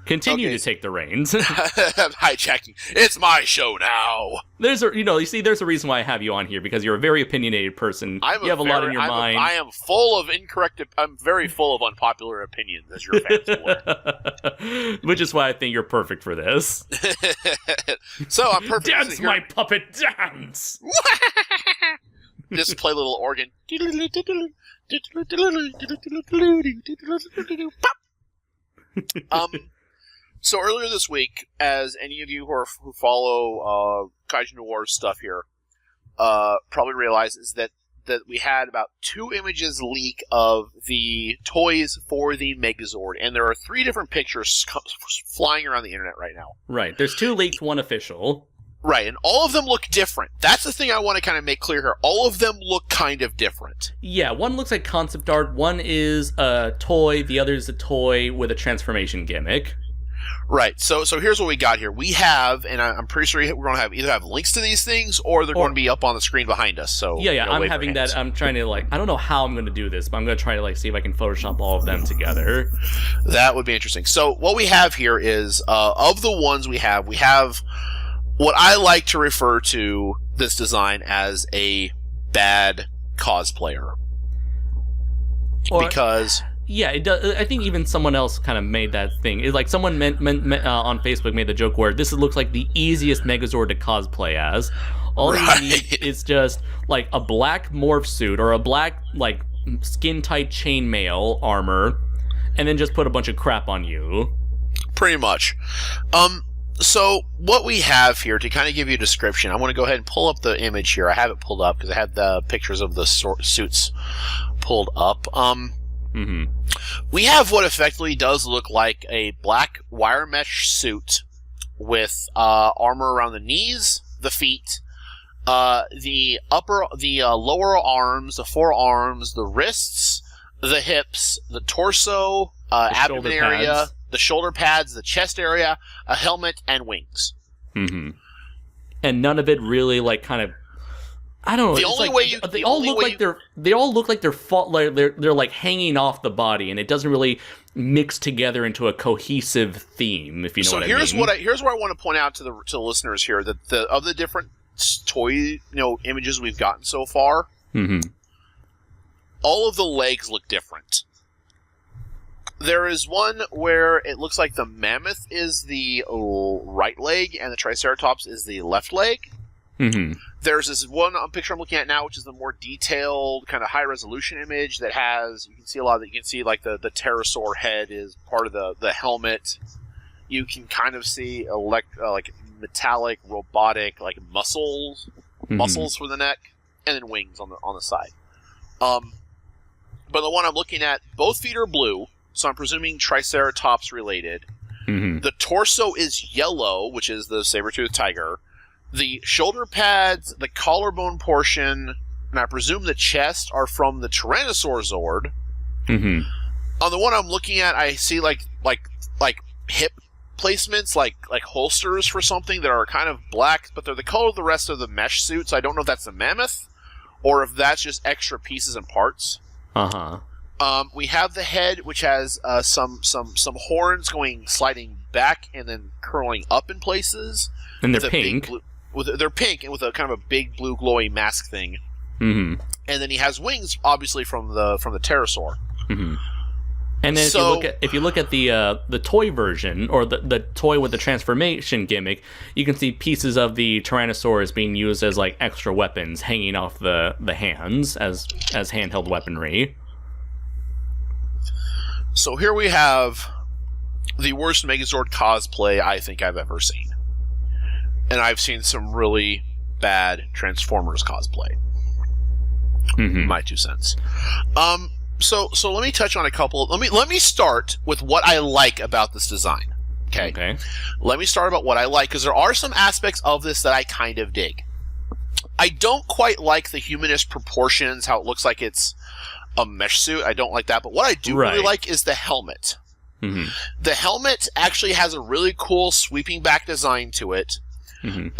Continue to take the reins. Hijacking. It's my show now. There's a reason why I have you on here, because you're a very opinionated person. You have a lot in your mind. I am full of I'm very full of unpopular opinions, as your fans will learn. Which is why I think you're perfect for this. So I'm perfect. Dance, my puppet, dance. Just play a little organ. So earlier this week, as any of you who follow Kaiju Noir stuff here probably realize, is that we had about 2 images leak of the toys for the Megazord, and there are 3 different pictures flying around the internet right now. Right, there's 2 leaked, 1 official. Right, and all of them look different. That's the thing I want to kind of make clear here. All of them look kind of different. Yeah, one looks like concept art, one is a toy, the other is a toy with a transformation gimmick. Right, so here's what we got here. We have, and I'm pretty sure we're going to either have links to these things, or they're going to be up on the screen behind us. So I'm having that. I'm trying to I don't know how I'm going to do this, but I'm going to try to see if I can Photoshop all of them together. That would be interesting. So what we have here is, of the ones we have what I like to refer to this design as a bad cosplayer. Because... Yeah, it does. I think even someone else kind of made that thing. It's like someone on Facebook made the joke where this looks like the easiest Megazord to cosplay as. All you need is just like a black morph suit or a black skin-tight chainmail armor, and then just put a bunch of crap on you. Pretty much. So what we have here, to kind of give you a description, I want to go ahead and pull up the image here. I have it pulled up because I have the pictures of the suits pulled up. We have what effectively does look like a black wire mesh suit with armor around the knees, the feet, the lower arms, the forearms, the wrists, the hips, the torso, abdomen area, the shoulder pads, the chest area, a helmet, and wings. And none of it really kind of. I don't know. They all look like they're hanging off the body, and it doesn't really mix together into a cohesive theme. If you know what I mean. So here's what I want to point out to the listeners here, that of the different toy images we've gotten so far, all of the legs look different. There is one where it looks like the mammoth is the right leg and the Triceratops is the left leg. There's this one picture I'm looking at now, which is the more detailed, kind of high-resolution image that has, you can see a lot of you can see the pterosaur head is part of the helmet. You can kind of see metallic, robotic, muscles for the neck, and then wings on the side. But the one I'm looking at, both feet are blue, so I'm presuming Triceratops related. The torso is yellow, which is the saber-toothed tiger. The shoulder pads, the collarbone portion, and I presume the chest are from the Tyrannosaur Zord. On the one I'm looking at, I see like hip placements, like holsters for something that are kind of black, but they're the color of the rest of the mesh suit. So I don't know if that's the mammoth or if that's just extra pieces and parts. We have the head, which has some horns sliding back and then curling up in places. And they're pink. They're pink and with a kind of a big blue glowy mask thing. And then he has wings, obviously from the pterosaur. And then if you look at the toy version, or the toy with the transformation gimmick, you can see pieces of the Tyrannosaurus being used as extra weapons hanging off the hands as handheld weaponry. So here we have the worst Megazord cosplay I think I've ever seen. And I've seen some really bad Transformers cosplay. My 2 cents. So let me touch on a couple. Let me start with what I like about this design. Okay. Let me start about what I like, because there are some aspects of this that I kind of dig. I don't quite like the humanist proportions, how it looks like it's a mesh suit. I don't like that. But what I do really like is the helmet. The helmet actually has a really cool sweeping back design to it. Kind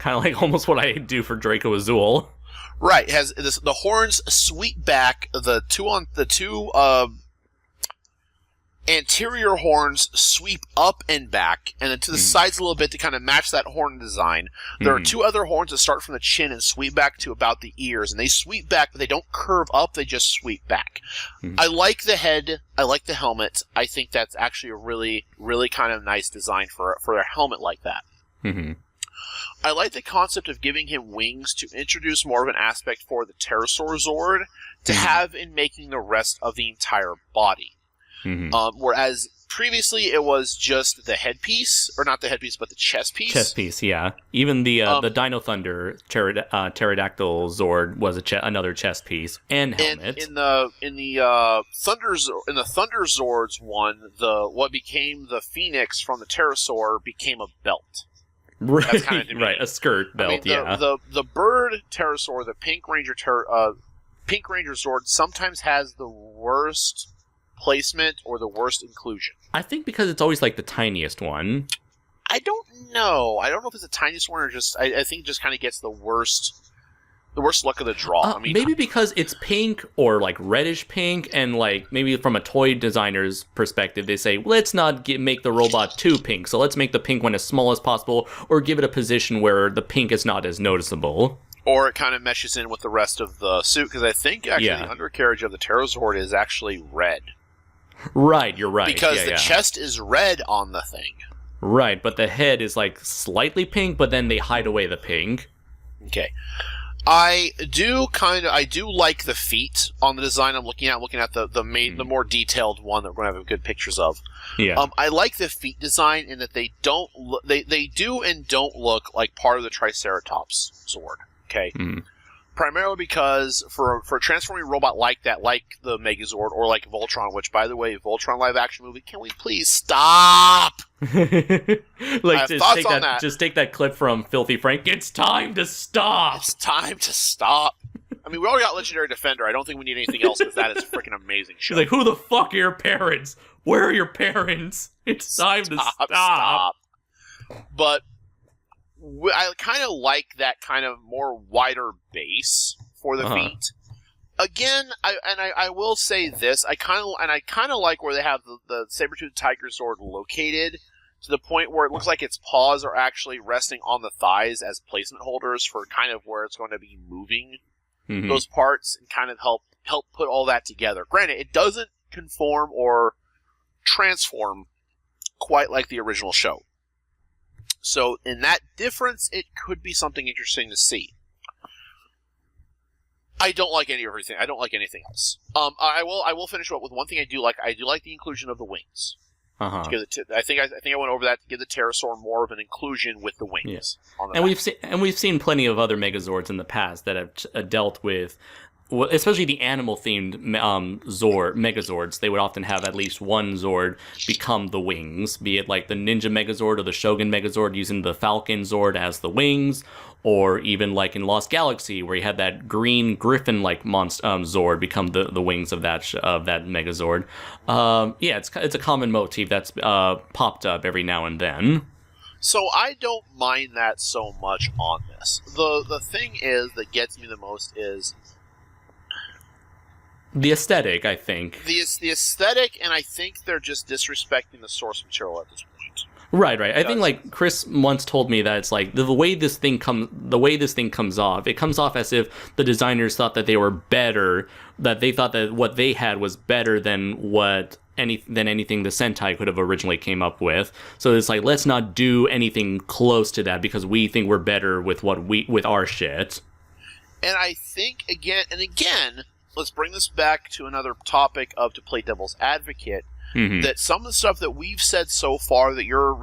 Kind of like almost what I do for Draco Azul. Right, it has this, the horns sweep back, the two anterior horns sweep up and back, and then to the sides a little bit to kind of match that horn design. There are two other horns that start from the chin and sweep back to about the ears, and they sweep back, but they don't curve up, they just sweep back. I like the head, I like the helmet. I think that's actually a really, really kind of nice design for a helmet like that. I like the concept of giving him wings to introduce more of an aspect for the Pterosaur Zord to have in making the rest of the entire body. Whereas previously it was just the headpiece, or not the headpiece, but the chest piece. Chest piece, yeah. Even the Dino Thunder Pterodactyl Zord was another chest piece and helmet. And in the Thunder Zords one, what became the Phoenix from the Pterosaur became a belt. Right, That's kind of right, a skirt belt, yeah. The bird Pterosaur, the Pink Ranger Zord, sometimes has the worst placement or the worst inclusion. I think because it's always like the tiniest one. I don't know. I don't know if it's the tiniest one or just. I think it just kind of gets the worst luck of the draw. Maybe because it's pink or like reddish pink, and like maybe from a toy designer's perspective, they say let's not make the robot too pink, so let's make the pink one as small as possible, or give it a position where the pink is not as noticeable. Or it kind of meshes in with the rest of the suit, because I think actually the undercarriage of the Pterozord is actually red. Right, you're right. Because the chest is red on the thing. Right, but the head is like slightly pink, but then they hide away the pink. Okay. I do like the feet on the design I'm looking at the more detailed one that we're going to have good pictures of. Yeah. I like the feet design in that they do and don't look like part of the Triceratops Zord. Okay. Primarily because for a transforming robot like that, like the Megazord or like Voltron, which, by the way, Voltron live action movie, can we please stop? Like, just take that clip from Filthy Frank. It's time to stop. It's time to stop. I mean, we already got Legendary Defender. I don't think we need anything else because that is a freaking amazing show. She's like, who the fuck are your parents? Where are your parents? It's time to stop. But I kind of like that kind of more wider base for the feet. Again, I will say this: I kind of like where they have the Saber-toothed Tiger Zord located to the point where it looks like its paws are actually resting on the thighs as placement holders for kind of where it's going to be moving those parts, and kind of help put all that together. Granted, it doesn't conform or transform quite like the original show. So, in that difference, it could be something interesting to see. I don't like everything. I don't like anything else. I will finish up with one thing I do like. I do like the inclusion of the wings. To give I think I went over that to give the Pterosaur more of an inclusion with the wings. And we've seen plenty of other Megazords in the past that have dealt with, especially the animal-themed Megazords. They would often have at least one Zord become the wings, be it like the Ninja Megazord or the Shogun Megazord using the Falcon Zord as the wings, or even like in Lost Galaxy where you had that green griffin-like Zord become the wings of that Megazord. It's a common motif that's popped up every now and then. So I don't mind that so much on this. The thing is that gets me the most is the aesthetic, I think. The aesthetic, and I think they're just disrespecting the source material at this point. Right. I think like Chris once told me that it's like the way this thing comes off. It comes off as if the designers thought that they were better, that they thought that what they had was better than anything the Sentai could have originally came up with. So it's like, let's not do anything close to that because we think we're better with with our shit. And I think again, let's bring this back to another topic of to play devil's advocate. That some of the stuff that we've said so far that your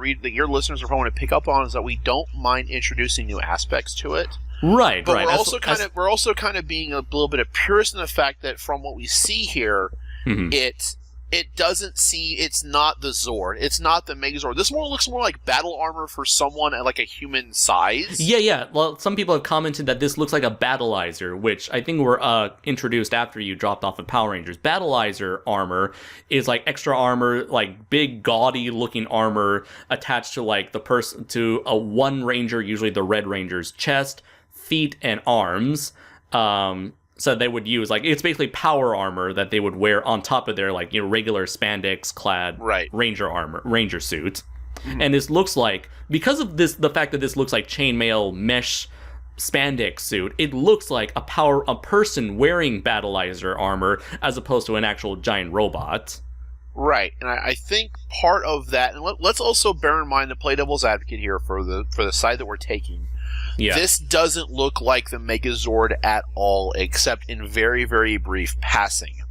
listeners are going to pick up on is that we don't mind introducing new aspects to it. Right. We're also kind of being a little bit of purist in the fact that from what we see here, it it doesn't seem, it's not the Zord. It's not the Megazord. This looks more like battle armor for someone at like a human size. Yeah. Well, some people have commented that this looks like a Battleizer, which I think were introduced after you dropped off of Power Rangers. Battleizer armor is like extra armor, like big gaudy looking armor attached to like the person, to a one ranger, usually the Red Ranger's chest, feet, and arms. So they would use, like, it's basically power armor that they would wear on top of their, like, regular spandex-clad ranger suit. Mm-hmm. And this looks like, because of this, the fact that this looks like chainmail mesh spandex suit, it looks like a person wearing Battleizer armor as opposed to an actual giant robot. Right, and I think part of that, and let's also bear in mind to play devil's advocate here for the side that we're taking. Yeah. This doesn't look like the Megazord at all, except in very, very brief passing.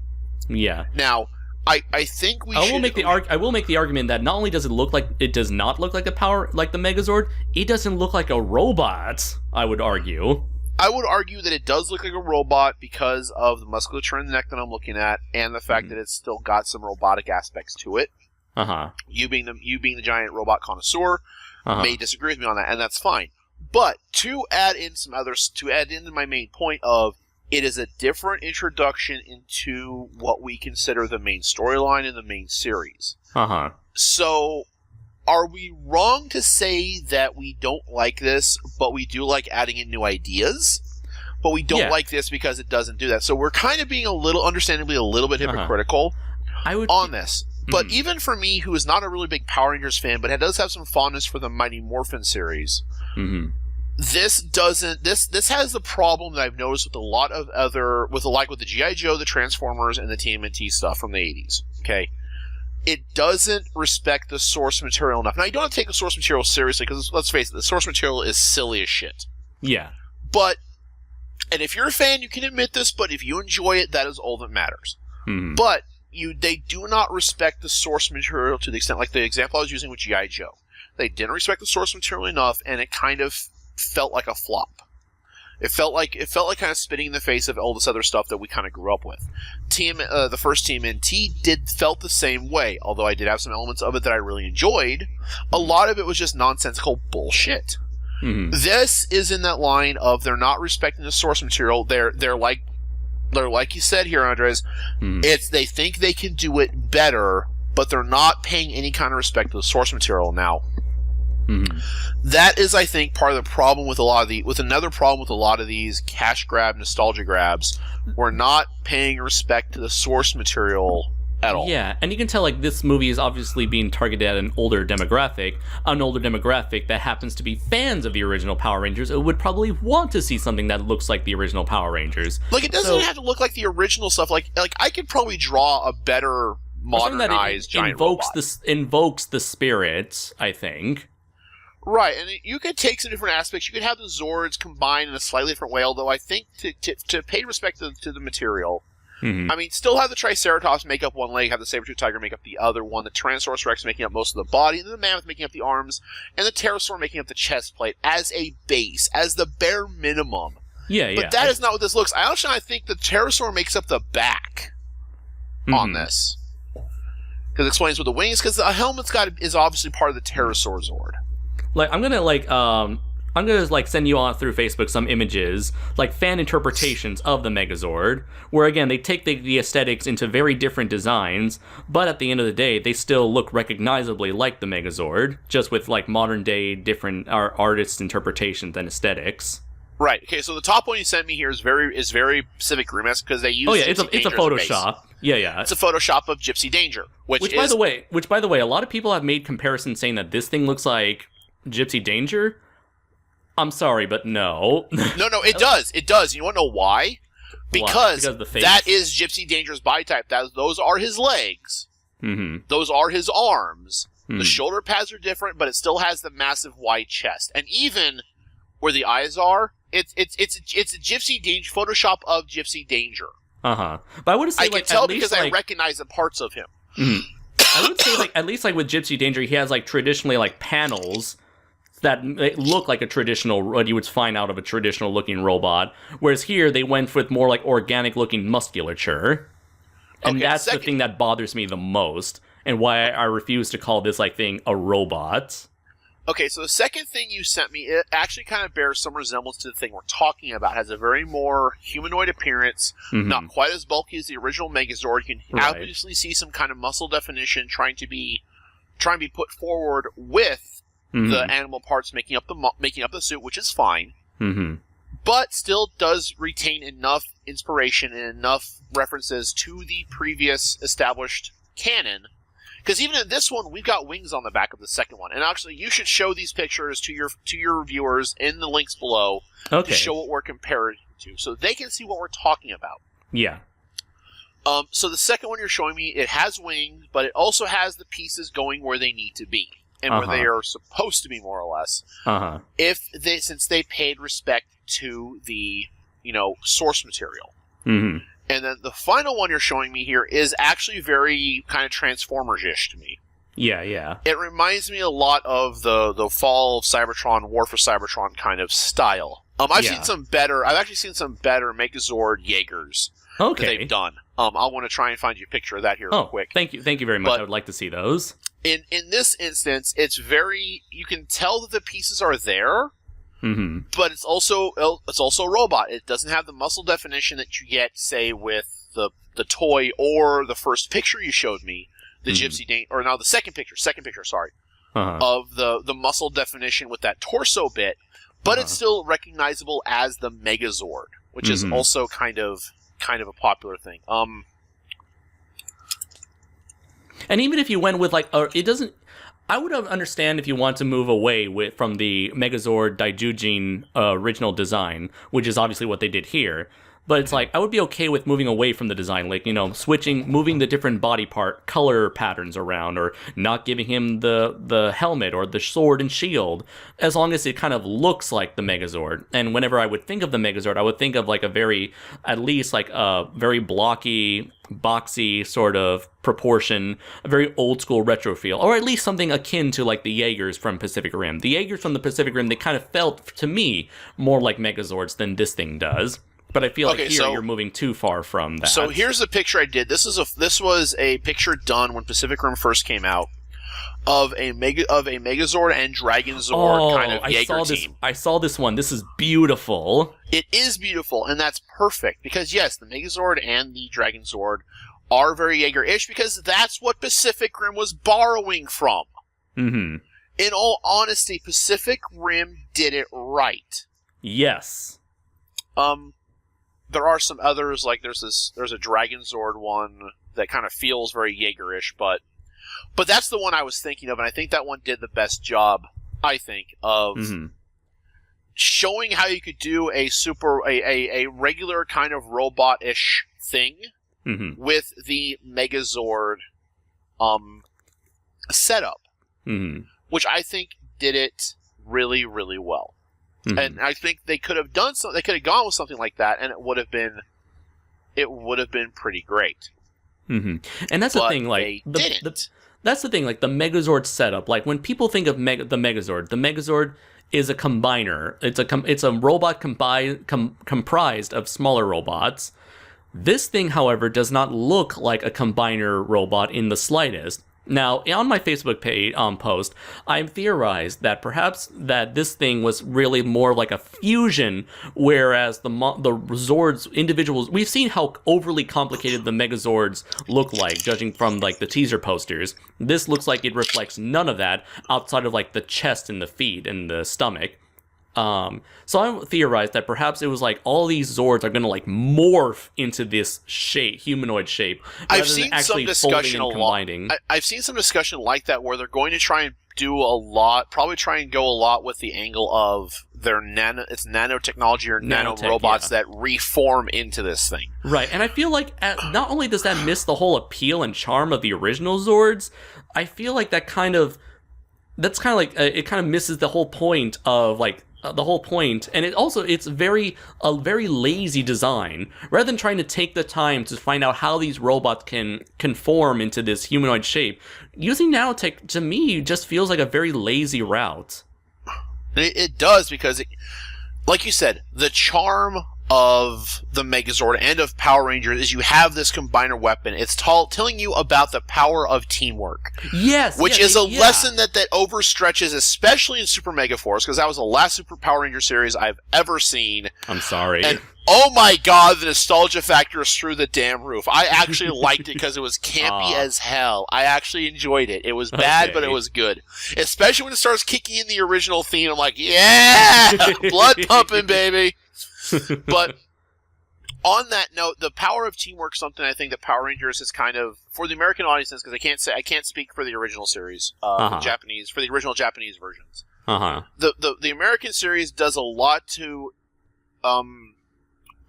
Yeah. Now, I think I will make the argument that not only does it look like, it does not look like the Megazord, it doesn't look like a robot, I would argue. I would argue that it does look like a robot because of the musculature in the neck that I'm looking at, and the fact that it's still got some robotic aspects to it. Uh-huh. You being the giant robot connoisseur may disagree with me on that, and that's fine. But to add into my main point of, it is a different introduction into what we consider the main storyline in the main series. Uh-huh. So, are we wrong to say that we don't like this, but we do like adding in new ideas? But we don't like this because it doesn't do that. So we're kind of being understandably a little bit hypocritical on this. But even for me, who is not a really big Power Rangers fan, but does have some fondness for the Mighty Morphin series, this has the problem that I've noticed with a lot of with the G.I. Joe, the Transformers, and the TMNT stuff from the 80s. Okay, it doesn't respect the source material enough. Now, you don't have to take the source material seriously, because let's face it, the source material is silly as shit. Yeah. And if you're a fan, you can admit this, but if you enjoy it, that is all that matters. But they do not respect the sourse material to the extent, like the example I was using with G.I. Joe. They didn't respect the source material enough, and it kind of felt like a flop. It felt like kind of spitting in the face of all this other stuff that we kind of grew up with. The first TMNT felt the same way, although I did have some elements of it that I really enjoyed. A lot of it was just nonsensical bullshit. This is in that line of, they're not respecting the source material. They're like you said here, Andres. They think they can do it better, but they're not paying any kind of respect to the source material now. That is, I think, part of the problem with another problem with a lot of these cash grab, nostalgia grabs. We're not paying respect to the source material at all. Yeah, and you can tell, like, this movie is obviously being targeted at an older demographic that happens to be fans of the original Power Rangers, who would probably want to see something that looks like the original Power Rangers. Like, it doesn't have to look like the original stuff. Like I could probably draw a better modernized giant robot. Invokes the spirit, I think. Right, and you could take some different aspects. You could have the Zords combined in a slightly different way, although I think to pay respect to the material, I mean, still have the Triceratops make up one leg, have the Saber-Tooth Tiger make up the other one, the Tyrannosaurus Rex making up most of the body, and then the Mammoth making up the arms, and the Pterosaur making up the chest plate as a base, as the bare minimum. But that is not what this looks. I think the Pterosaur makes up the back on this. Because it explains with the wings, because the helmet's is obviously part of the Pterosaur Zord. Like, I'm gonna send you on through Facebook some images, like fan interpretations of the Megazord, where again they take the aesthetics into very different designs, but at the end of the day they still look recognizably like the Megazord, just with like modern day different artists' interpretations and aesthetics. Right. Okay. So the top one you sent me here is very Pacific Rim-esque, because they use. Oh yeah, it's a Photoshop. Yeah. It's a Photoshop of Gypsy Danger, which by the way, a lot of people have made comparisons saying that this thing looks like Gypsy Danger. I'm sorry, but no. No, it does. It does. You want to know why? Because the face. That is Gypsy Danger's body type. Those are his legs. Those are his arms. The shoulder pads are different, but it still has the massive wide chest. And even where the eyes are, it's a Gypsy Danger Photoshop of Gypsy Danger. But I would say I can tell because I recognize the parts of him. I would say at least with Gypsy Danger, he has traditionally panels that look like a traditional, what you would find out of a traditional looking robot, whereas here they went with more organic looking musculature. And Okay, that's the thing that bothers me the most, and why I refuse to call this thing a robot. Okay, so the second thing you sent me, it actually kind of bears some resemblance to the thing we're talking about. It has a very more humanoid appearance, not quite as bulky as the original Megazord. You can obviously see some kind of muscle definition trying to be put forward with the animal parts making up the suit, which is fine. But still does retain enough inspiration and enough references to the previous established canon. Because even in this one, we've got wings on the back of the second one. And actually, you should show these pictures to your viewers in the links below to show what we're comparing to, so they can see what we're talking about. Yeah. So the second one you're showing me, it has wings, but it also has the pieces going where they need to be and where they are supposed to be, more or less. Since they paid respect to the source material. And then the final one you're showing me here is actually very kind of Transformers-ish to me. Yeah. It reminds me a lot of the Fall of Cybertron, War for Cybertron kind of style. I've actually seen some better Megazord Jaegers that they've done. I want to try and find you a picture of that here real quick. Thank you very much. I would like to see those. In this instance, you can tell that the pieces are there. But it's also a robot. It doesn't have the muscle definition that you get, say, with the toy or the first picture you showed me, the Gypsy or now the second picture, sorry, of the muscle definition with that torso bit. But it's still recognizable as the Megazord, which is also kind of a popular thing. And even if you went with it doesn't. I would understand if you want to move away from the Megazord Daijujin original design, which is obviously what they did here. But it's I would be okay with moving away from the design, moving the different body part color patterns around, or not giving him the helmet or the sword and shield, as long as it kind of looks like the Megazord. And whenever I would think of the Megazord, I would think of a very blocky, boxy sort of proportion, a very old school retro feel, or at least something akin to the Jaegers from Pacific Rim. The Jaegers from the Pacific Rim, they kind of felt to me more like Megazords than this thing does. But I feel you're moving too far from that. So here's the picture I did. This was a picture done when Pacific Rim first came out of a Megazord and Dragonzord kind of Jaeger team. I saw this one. This is beautiful. It is beautiful, and that's perfect because yes, the Megazord and the Dragonzord are very Jaeger-ish because that's what Pacific Rim was borrowing from. In all honesty, Pacific Rim did it right. Yes. There are some others, there's a Dragonzord one that kind of feels very Jaeger-ish, but that's the one I was thinking of, and I think that one did the best job, of showing how you could do a regular kind of robot-ish thing with the Megazord setup, which I think did it really, really well. And I think they could have done something. They could have gone with something like that, and it would have been pretty great. And that's the thing. That's the thing. The Megazord setup. When people think of the Megazord is a combiner. It's a robot comprised of smaller robots. This thing, however, does not look like a combiner robot in the slightest. Now, on my Facebook page post, I've theorized that perhaps that this thing was really more like a fusion, whereas the Zords individuals, we've seen how overly complicated the Megazords look like, judging from the teaser posters. This looks like it reflects none of that outside of the chest and the feet and the stomach. So I theorized that perhaps it was all these Zords are going to morph into this humanoid shape. I've seen some discussion I've seen some discussion like that where they're going to try and probably try and go a lot with the angle of their nanotechnology or nanorobots that reform into this thing. Right, and I feel not only does that miss the whole appeal and charm of the original Zords, I feel it kind of misses the whole point of and it's a very lazy design. Rather than trying to take the time to find out how these robots can conform into this humanoid shape, using nanotech to me just feels like a very lazy route. It does because, like you said, the charm of the Megazord and of Power Rangers is you have this combiner weapon. It's telling you about the power of teamwork. Yes, which is a lesson that overstretches, especially in Super Mega Force, because that was the last Super Power Ranger series I've ever seen. I'm sorry. And oh my god, the nostalgia factor is through the damn roof. I actually liked it because it was campy as hell. I actually enjoyed it. It was bad, but it was good. Especially when it starts kicking in the original theme. I'm like, yeah! Blood pumping, baby! But on that note, the power of teamwork is something I think that Power Rangers is kind of, for the American audiences, because I can't speak for the original series, Japanese, for the original Japanese versions. The American series does a lot to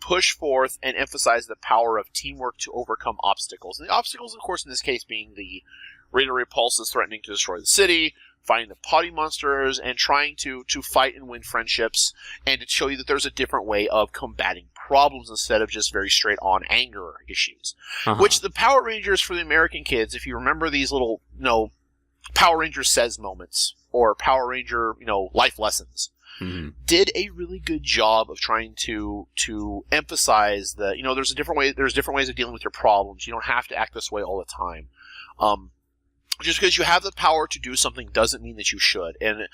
push forth and emphasize the power of teamwork to overcome obstacles. And the obstacles, of course, in this case being the Rita Repulsa threatening to destroy the city, fighting the potty monsters, and trying to fight and win friendships, and to show you that there's a different way of combating problems instead of just very straight-on anger issues. Which the Power Rangers, for the American kids, if you remember these little, Power Ranger says moments, or Power Ranger, life lessons, did a really good job of trying to emphasize that, there's different ways of dealing with your problems. You don't have to act this way all the time. Just because you have the power to do something doesn't mean that you should. And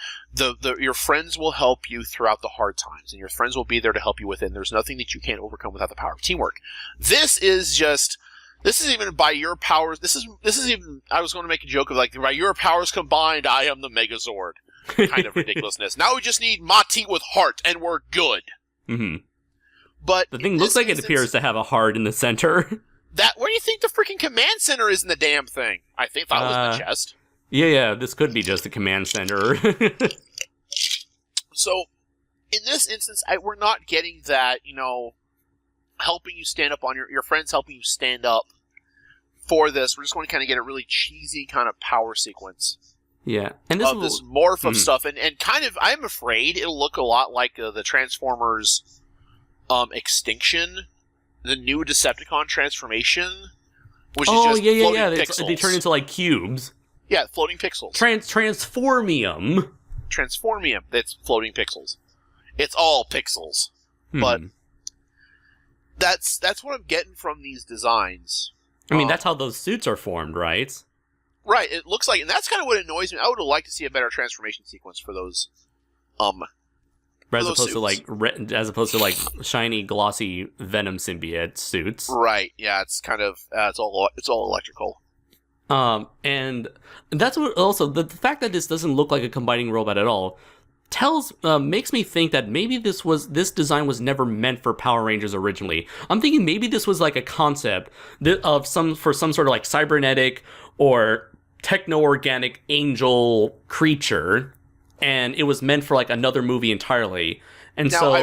your friends will help you throughout the hard times, and your friends will be there to help you with it. And there's nothing that you can't overcome without the power of teamwork. This is even by your powers. This is even. I was going to make a joke of like, by your powers combined, I am the Megazord. Kind of ridiculousness. Now we just need Mati with heart, and we're good. But the thing looks like it appears to have a heart in the center. Where do you think the freaking command center is in the damn thing? I thought it was in the chest. Yeah, this could be just a command center. So, in this instance, we're not getting that, helping you stand up on your friends helping you stand up for this. We're just going to kind of get a really cheesy kind of power sequence. Yeah. And this morph of stuff. And kind of, I'm afraid it'll look a lot like the Transformers Extinction. The new Decepticon transformation, which is just floating pixels. They turn into like cubes. Yeah, floating pixels. Transformium. That's floating pixels. It's all pixels. But that's what I'm getting from these designs. I mean, that's how those suits are formed, right? Right. It looks like, and that's kind of what annoys me. I would have liked to see a better transformation sequence for those. As opposed to like shiny, glossy Venom symbiote suits. Right. Yeah. It's kind of it's all electrical. And that's what also the fact that this doesn't look like a combining robot at all makes me think that maybe this design was never meant for Power Rangers originally. I'm thinking maybe this was like a concept of some sort of like cybernetic or techno-organic angel creature. And it was meant for like another movie entirely. And now, so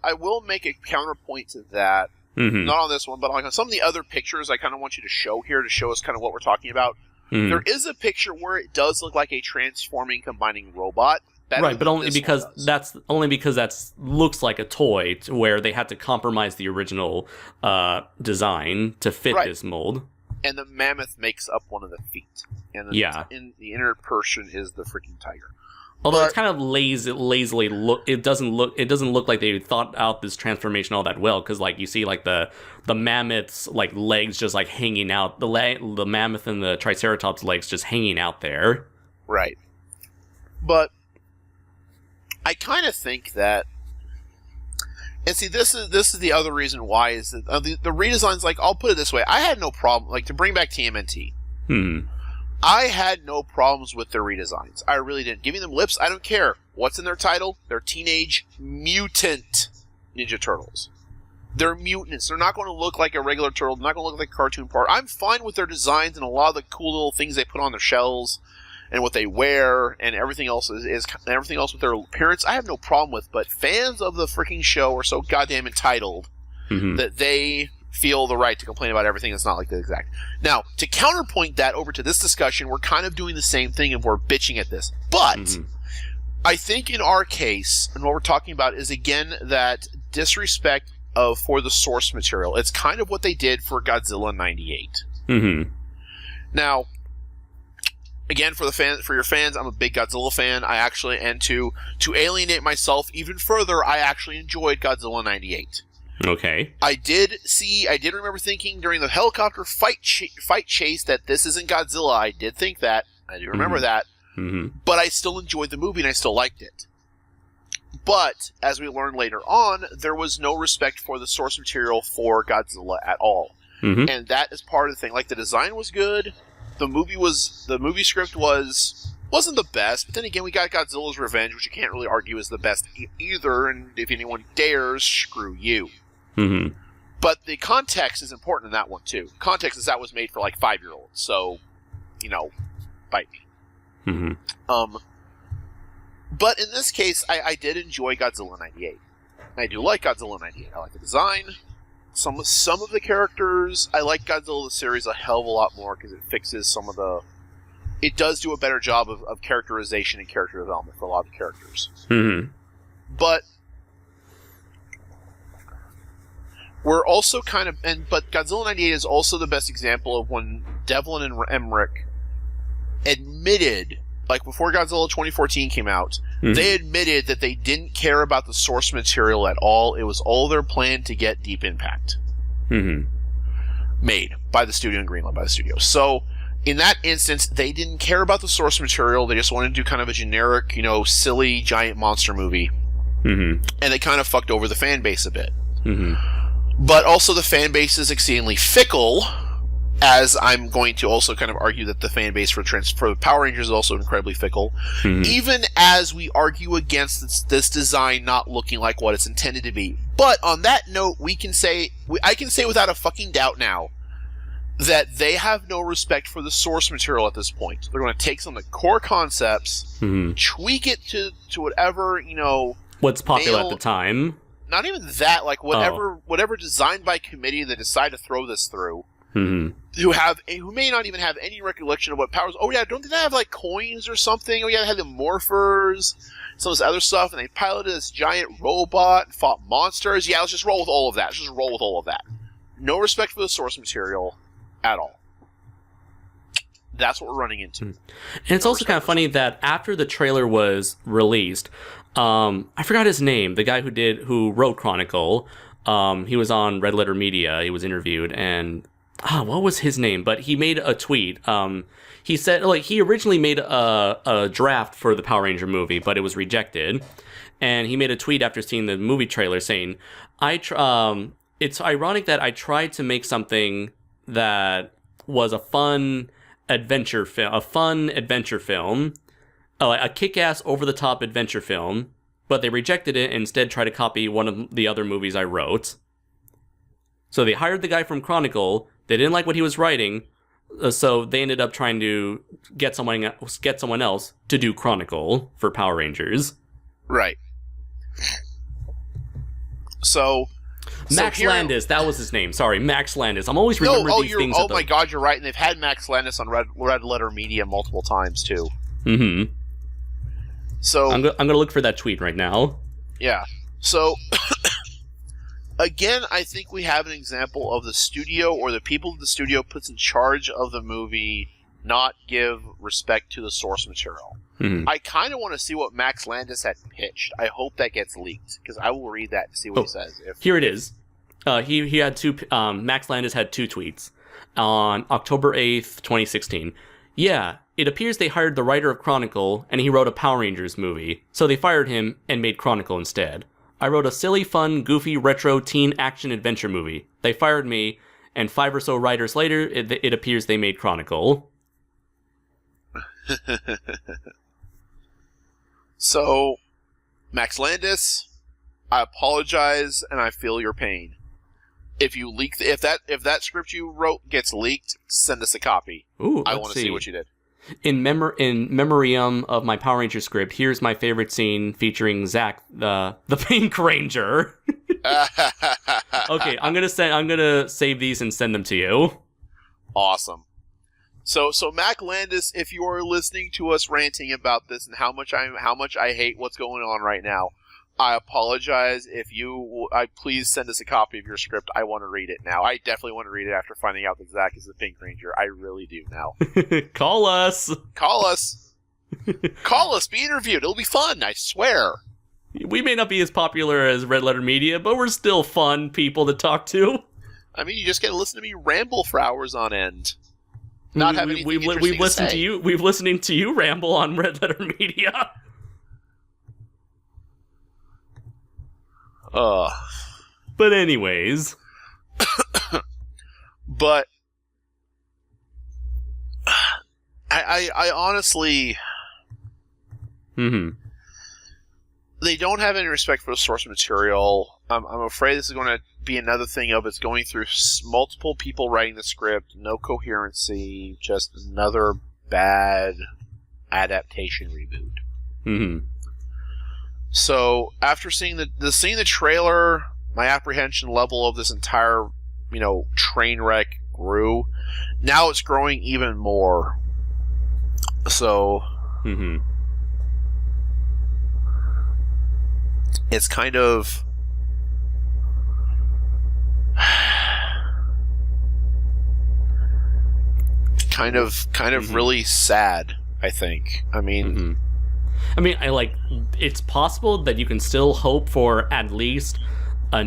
I will make a counterpoint to that. Not on this one, but like on some of the other pictures I kind of want you to show here to show us kind of what we're talking about. There is a picture where it does look like a transforming, combining robot. Right, but only because that looks like a toy where they had to compromise the original design to fit this mold. And the mammoth makes up one of the feet. And in the inner portion is the freaking tiger. Although it's kind of lazily look, it doesn't look like they thought out this transformation all that well, because like you see like the mammoth's like legs just like hanging out, the mammoth and the triceratops legs just hanging out there. Right. But I kind of think that, and see, this is the other reason why is that the redesigns. Like, I'll put it this way: I had no problem to bring back TMNT. I had no problems with their redesigns. I really didn't. Giving them lips, I don't care. What's in their title? They're Teenage Mutant Ninja Turtles. They're mutants. They're not going to look like a regular turtle. They're not going to look like a cartoon part. I'm fine with their designs and a lot of the cool little things they put on their shells and what they wear and everything else everything else with their appearance. I have no problem with. But fans of the freaking show are so goddamn entitled that they feel the right to complain about everything that's not like the exact. Now, to counterpoint that over to this discussion, we're kind of doing the same thing and we're bitching at this. But I think in our case, and what we're talking about is, again, that disrespect for the source material. It's kind of what they did for Godzilla 98. Now, again, for your fans, I'm a big Godzilla fan. I actually, and to alienate myself even further, I actually enjoyed Godzilla 98. Okay. I did remember thinking during the helicopter fight chase that this isn't Godzilla. I did think that. I do remember that. Mm-hmm. But I still enjoyed the movie and I still liked it. But, as we learned later on, there was no respect for the source material for Godzilla at all. Mm-hmm. And that is part of the thing. Like, the design was good. The movie script wasn't the best, but then again, we got Godzilla's Revenge, which you can't really argue is the best either, and if anyone dares, screw you. Mm-hmm. But the context is important in that one, too. Context is that was made for, like, 5-year-olds, so, bite me. Mm-hmm. But in this case, I did enjoy Godzilla 98. I do like Godzilla 98. I like the design. Some of the characters, I like Godzilla the series a hell of a lot more because it fixes some of the... It does do a better job of characterization and character development for a lot of the characters. Mm-hmm. But we're also but Godzilla 98 is also the best example of when Devlin and Emmerich admitted, like before Godzilla 2014 came out, they admitted that they didn't care about the source material at all. It was all their plan to get Deep Impact made by the studio and greenlit by the studio. So in that instance, they didn't care about the source material. They just wanted to do kind of a generic, silly giant monster movie. And they kind of fucked over the fan base a bit. But also the fan base is exceedingly fickle, as I'm going to also kind of argue that the fan base for Power Rangers is also incredibly fickle, even as we argue against this design not looking like what it's intended to be. But on that note, I can say without a fucking doubt now that they have no respect for the source material at this point. They're going to take some of the core concepts, tweak it to whatever, what's popular at the time. Not even that, like whatever designed by committee they decide to throw this through. Who may not even have any recollection of what powers. Oh yeah, don't they have like coins or something? Oh yeah, they had the morphers, some of this other stuff, and they piloted this giant robot and fought monsters. Yeah, let's just roll with all of that. No respect for the source material at all. That's what we're running into. And it's also kind of funny that after the trailer was released, I forgot his name, the guy who wrote Chronicle. He was on Red Letter Media. He was interviewed, and what was his name? But he made a tweet. He said, he originally made a draft for the Power Ranger movie, but it was rejected. And he made a tweet after seeing the movie trailer saying, it's ironic that I tried to make something that was a fun adventure film, a kick-ass, over-the-top adventure film, but they rejected it and instead tried to copy one of the other movies I wrote. So they hired the guy from Chronicle. They didn't like what he was writing, so they ended up trying to get someone else to do Chronicle for Power Rangers. Right. So Max Landis, that was his name. Sorry, Max Landis. I'm always remembering these things. Oh my God, you're right. And they've had Max Landis on Red Letter Media multiple times too. So I'm gonna look for that tweet right now. Yeah. So again, I think we have an example of the studio or the people the studio puts in charge of the movie not give respect to the source material. I kind of want to see what Max Landis had pitched. I hope that gets leaked because I will read that to see what he says. Here it is. He had two. Max Landis had two tweets on October 8th, 2016. Yeah, it appears they hired the writer of Chronicle and he wrote a Power Rangers movie, so they fired him and made Chronicle instead. I wrote a silly, fun, goofy, retro teen action adventure movie. They fired me, and 5 or so writers later, it appears they made Chronicle. So, Max Landis, I apologize and I feel your pain. If you leak, if that script you wrote gets leaked, send us a copy. Ooh, I want to see what you did. In memoriam of my Power Ranger script, here's my favorite scene featuring Zach, the Pink Ranger. Okay, I'm gonna save these and send them to you. Awesome. So Mac Landis, if you are listening to us ranting about this and how much I hate what's going on right now, I apologize. Please send us a copy of your script. I want to read it now. I definitely want to read it after finding out that Zach is the Pink Ranger. I really do now. Call us. Call us. Call us. Be interviewed. It'll be fun. I swear. We may not be as popular as Red Letter Media, but we're still fun people to talk to. I mean, you just get to listen to me ramble for hours on end. Not have anything we've listened to you. We've listening to you ramble on Red Letter Media. But anyways, but I honestly, they don't have any respect for the source material. I'm afraid this is going to be another thing of it's going through multiple people writing the script, no coherency, just another bad adaptation reboot. So after seeing the trailer, my apprehension level of this entire, train wreck grew. Now it's growing even more. So it's kind of really sad, I think. I mean, it's possible that you can still hope for at least a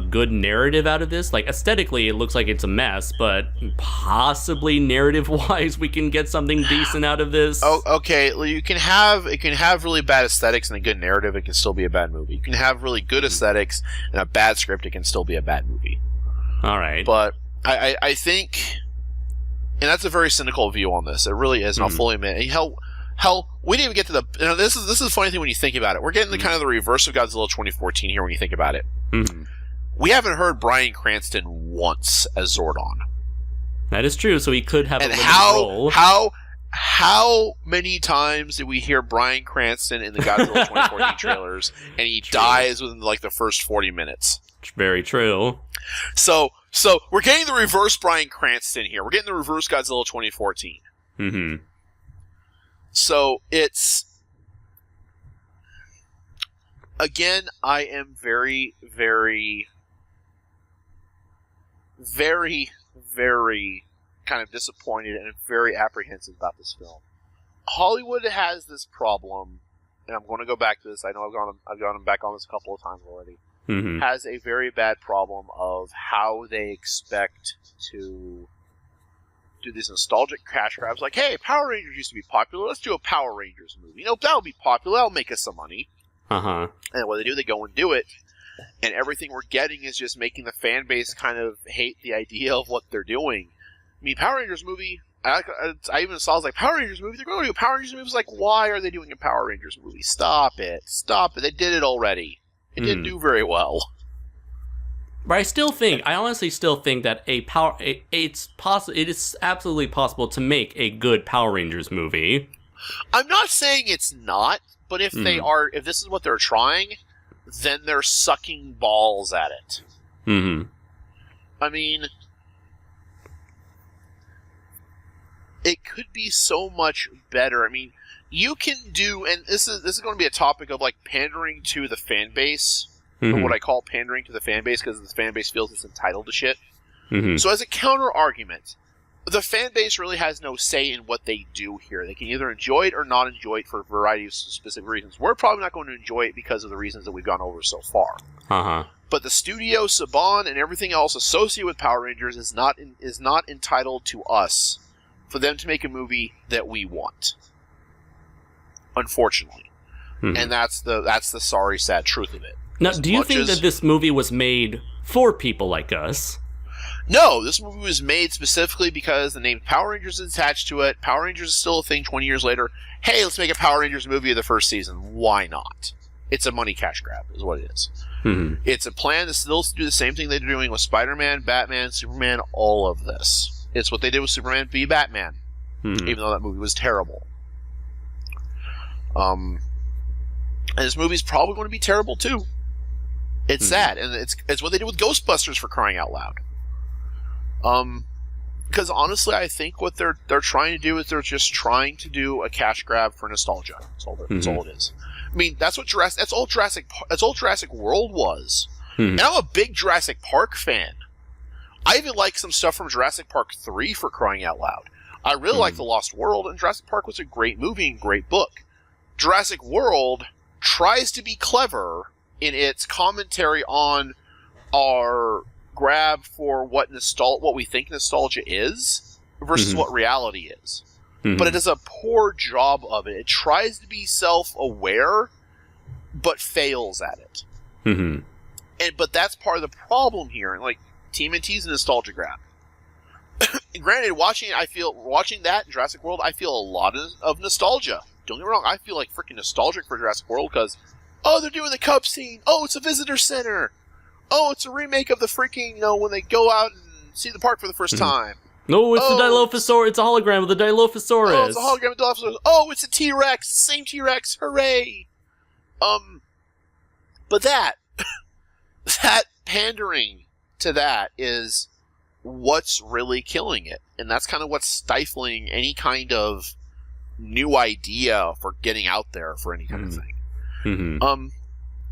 good narrative out of this. Like, aesthetically, it looks like it's a mess, but possibly narrative-wise, we can get something decent out of this. Oh, okay. It can have really bad aesthetics and a good narrative. It can still be a bad movie. You can have really good aesthetics and a bad script. It can still be a bad movie. All right. But I think, and that's a very cynical view on this. It really is, and I'll fully admit. Hell, we didn't even get to the. This is a funny thing when you think about it. We're getting the kind of the reverse of Godzilla 2014 here when you think about it. We haven't heard Bryan Cranston once as Zordon. That is true. So he could have and a role. How many times did we hear Bryan Cranston in the Godzilla 2014 trailers, and he dies within the first 40 minutes? Very true. So we're getting the reverse Bryan Cranston here. We're getting the reverse Godzilla 2014. So it's, again, I am very, very, very, very kind of disappointed and very apprehensive about this film. Hollywood has this problem, and I'm going to go back to this. I know I've gone back on this a couple of times already. Has a very bad problem of how they expect to do these nostalgic cash grabs. Like, hey, Power Rangers used to be popular. Let's do a Power Rangers movie. That'll be popular. That'll make us some money. And what they do, they go and do it. And everything we're getting is just making the fan base kind of hate the idea of what they're doing. I mean, Power Rangers movie, I even saw, I was like, Power Rangers movie? They're going to do a Power Rangers movie? I was like, why are they doing a Power Rangers movie? Stop it. Stop it. They did it already. It didn't do very well. But I honestly still think that it is absolutely possible to make a good Power Rangers movie. I'm not saying it's not, but if if this is what they're trying, then they're sucking balls at it. I mean, it could be so much better. I mean, you can do, and this is going to be a topic of pandering to the fan base, or what I call pandering to the fan base, because the fan base feels it's entitled to shit. So as a counter argument, the fan base really has no say in what they do here. They can either enjoy it or not enjoy it for a variety of specific reasons. We're probably not going to enjoy it because of the reasons that we've gone over so far. But the studio, Saban, and everything else associated with Power Rangers is not entitled to us for them to make a movie that we want. Unfortunately. And that's the sorry, sad truth of it. Now, do you think that this movie was made for people like us? No, this movie was made specifically because the name Power Rangers is attached to it. Power Rangers is still a thing 20 years later. Hey, let's make a Power Rangers movie of the first season. Why not? It's a money cash grab, is what it is. It's a plan to still do the same thing they're doing with Spider-Man, Batman, Superman, all of this. It's what they did with Superman v. Batman, even though that movie was terrible. And this movie's probably going to be terrible too. It's sad, and it's what they did with Ghostbusters, for crying out loud. Because honestly, I think what they're trying to do is they're just trying to do a cash grab for nostalgia. That's all it is. I mean, that's all Jurassic World was. And I'm a big Jurassic Park fan. I even like some stuff from Jurassic Park 3, for crying out loud. I really like The Lost World, and Jurassic Park was a great movie and great book. Jurassic World tries to be clever in its commentary on our grab for what we think nostalgia is versus what reality is. But it does a poor job of it. It tries to be self-aware, but fails at it. But that's part of the problem here. Like, TMNT's a nostalgia grab. Granted, watching that in Jurassic World, I feel a lot of nostalgia. Don't get me wrong, I feel like freaking nostalgic for Jurassic World because, they're doing the Cup scene. Oh, it's a visitor center. Oh, it's a remake of the freaking, when they go out and see the park for the first time. No, it's the Dilophosaurus. It's a hologram of the Dilophosaurus. Oh, it's a hologram of the Dilophosaurus. Oh, it's a T-Rex. Same T-Rex. Hooray. But that pandering to that is what's really killing it. And that's kind of what's stifling any kind of new idea for getting out there for any kind of thing.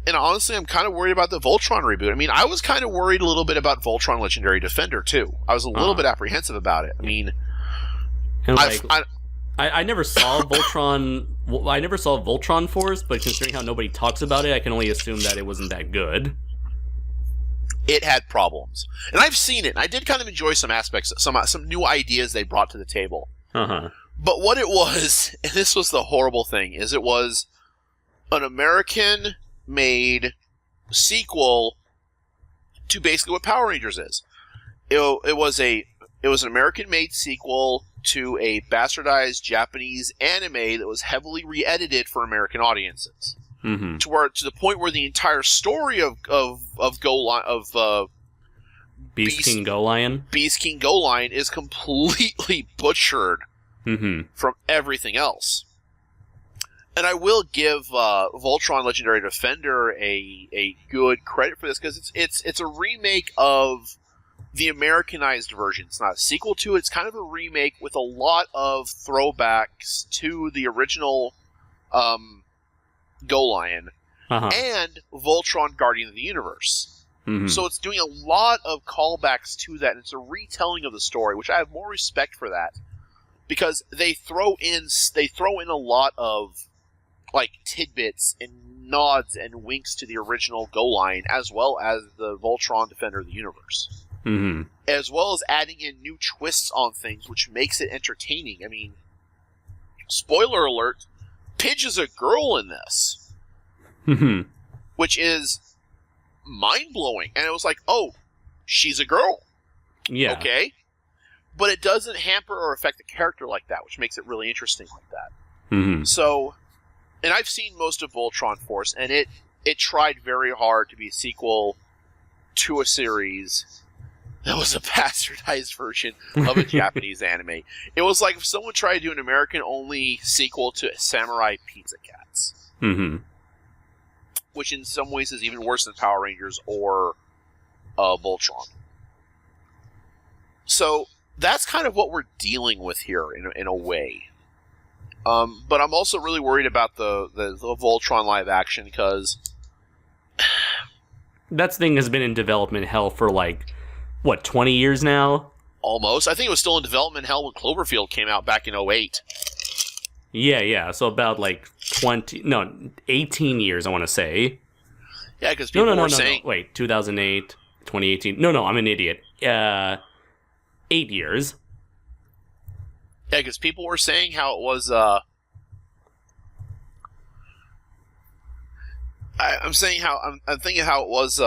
And honestly, I'm kind of worried about the Voltron reboot. I mean, I was kind of worried a little bit about Voltron Legendary Defender, too. I was a little bit apprehensive about it. I mean, I never saw Voltron. I never saw Voltron Force, but considering how nobody talks about it, I can only assume that it wasn't that good. It had problems, and I've seen it. And I did kind of enjoy some aspects, some new ideas they brought to the table. But what it was, and this was the horrible thing, is it was an American-made sequel to basically what Power Rangers is. It was an American-made sequel to a bastardized Japanese anime that was heavily re-edited for American audiences. To the point where the entire story of Beast King Go Lion is completely butchered from everything else. And I will give Voltron Legendary Defender a good credit for this because it's a remake of the Americanized version. It's not a sequel to it. It's kind of a remake with a lot of throwbacks to the original Go Lion and Voltron Guardian of the Universe. So it's doing a lot of callbacks to that, and it's a retelling of the story, which I have more respect for that because they throw in a lot of like tidbits and nods and winks to the original Go Line, as well as the Voltron Defender of the Universe. As well as adding in new twists on things, which makes it entertaining. I mean, spoiler alert, Pidge is a girl in this. Which is mind-blowing. And it was like, oh, she's a girl. Yeah. Okay? But it doesn't hamper or affect the character like that, which makes it really interesting like that. So, and I've seen most of Voltron Force, and it tried very hard to be a sequel to a series that was a bastardized version of a Japanese anime. It was like if someone tried to do an American-only sequel to Samurai Pizza Cats. Which in some ways is even worse than Power Rangers or Voltron. So, that's kind of what we're dealing with here in a way. But I'm also really worried about the Voltron live action because that thing has been in development hell for like, what, 20 years now? Almost. I think it was still in development hell when Cloverfield came out back in 2008. Yeah. So about like 18 years, I want to say. Yeah, because people were saying... No. Wait, 2008, 2018. No, I'm an idiot. 8 years. Yeah, because people were saying how it was, I'm thinking how it was,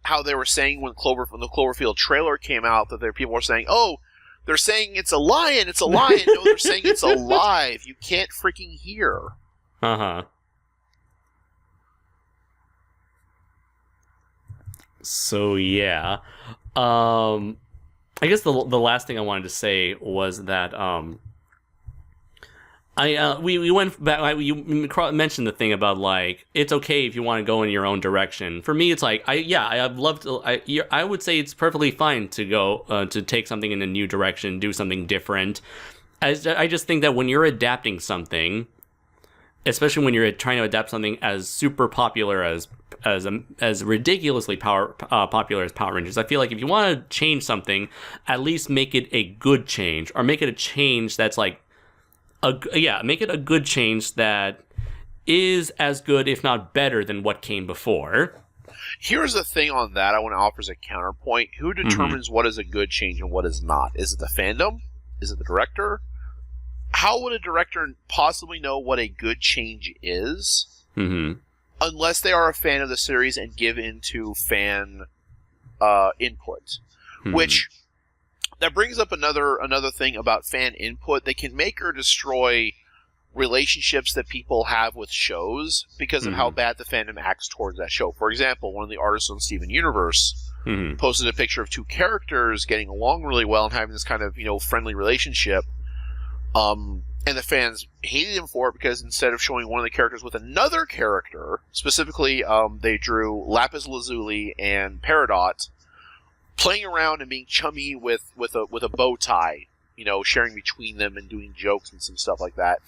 how they were saying when the Cloverfield trailer came out, that people were saying, oh, they're saying it's a lion! No, they're saying it's alive! You can't freaking hear. So, yeah. I guess the last thing I wanted to say was that we went back. You mentioned the thing about like it's okay if you want to go in your own direction. For me, it's like I'd love to. I would say it's perfectly fine to go to take something in a new direction, do something different. I just think that when you're adapting something, especially when you're trying to adapt something as super popular as ridiculously popular as Power Rangers, I feel like if you want to change something, at least make it a good change, or make it a change that's like, make it a good change that is as good, if not better, than what came before. Here's the thing on that I want to offer as a counterpoint. Who determines what is a good change and what is not? Is it the fandom? Is it the director? How would a director possibly know what a good change is unless they are a fan of the series and give into fan input? Which, that brings up another thing about fan input. They can make or destroy relationships that people have with shows because of how bad the fandom acts towards that show. For example, one of the artists on Steven Universe posted a picture of two characters getting along really well and having this kind of, friendly relationship. And the fans hated him for it because instead of showing one of the characters with another character, specifically they drew Lapis Lazuli and Peridot playing around and being chummy with a bow tie, sharing between them and doing jokes and some stuff like that.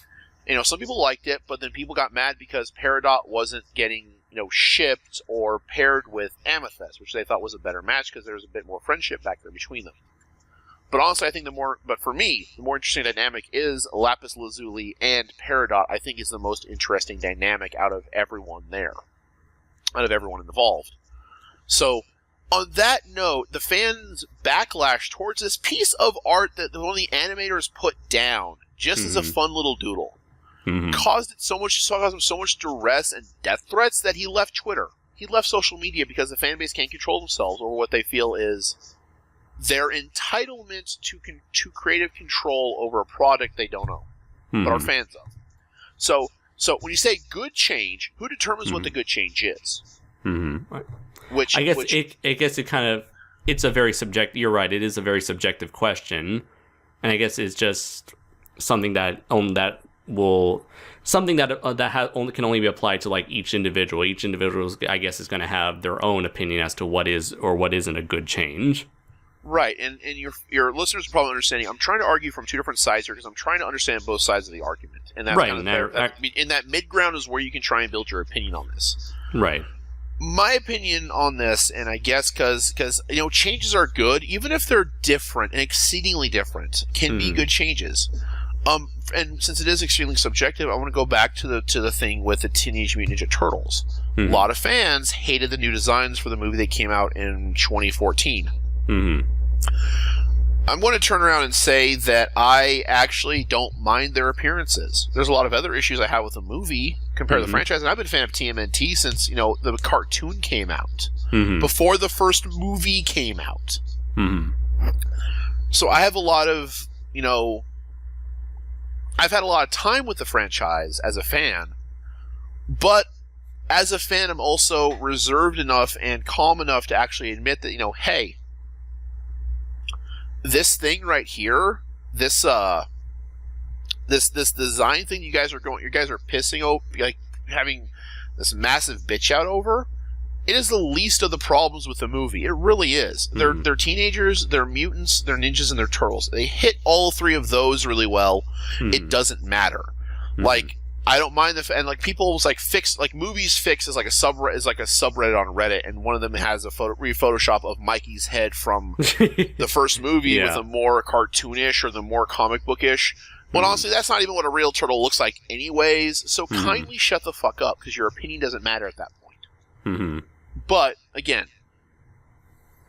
Some people liked it, but then people got mad because Peridot wasn't getting, shipped or paired with Amethyst, which they thought was a better match because there was a bit more friendship back there between them. But honestly, I think for me, the more interesting dynamic is Lapis Lazuli and Peridot. I think is the most interesting dynamic out of everyone there, out of everyone involved. So, on that note, the fans' backlash towards this piece of art that one of the animators put down, just as a fun little doodle, caused him so much duress and death threats that he left Twitter. He left social media because the fan base can't control themselves over what they feel is their entitlement to creative control over a product they don't own, but are fans of. So when you say good change, who determines what the good change is? Which I guess it's a very subjective. You're right. It is a very subjective question, and I guess it's just something that can only be applied to like each individual. Each individual, I guess, is going to have their own opinion as to what is or what isn't a good change. Right, and your listeners are probably understanding. I'm trying to argue from two different sides here because I'm trying to understand both sides of the argument, and that's in that mid ground is where you can try and build your opinion on this. Right. My opinion on this, and I guess because changes are good, even if they're different and exceedingly different, can be good changes. And since it is extremely subjective, I want to go back to the thing with the Teenage Mutant Ninja Turtles. A lot of fans hated the new designs for the movie that came out in 2014. I'm going to turn around and say that I actually don't mind their appearances. There's a lot of other issues I have with the movie compared to the franchise, and I've been a fan of TMNT since the cartoon came out, before the first movie came out. So I have a lot of I've had a lot of time with the franchise as a fan, but as a fan, I'm also reserved enough and calm enough to actually admit that hey, this thing right here, this design thing you guys are pissing over, like having this massive bitch out over, it is the least of the problems with the movie. It really is. They're teenagers, they're mutants, they're ninjas, and they're turtles. They hit all three of those really well. It doesn't matter. Like, I don't mind and like people movies fix is like a subreddit on Reddit, and one of them has a Photoshop of Mikey's head from the first movie with a more cartoonish or the more comic bookish. Well, honestly, that's not even what a real turtle looks like anyways, so kindly shut the fuck up, because your opinion doesn't matter at that point. But, again,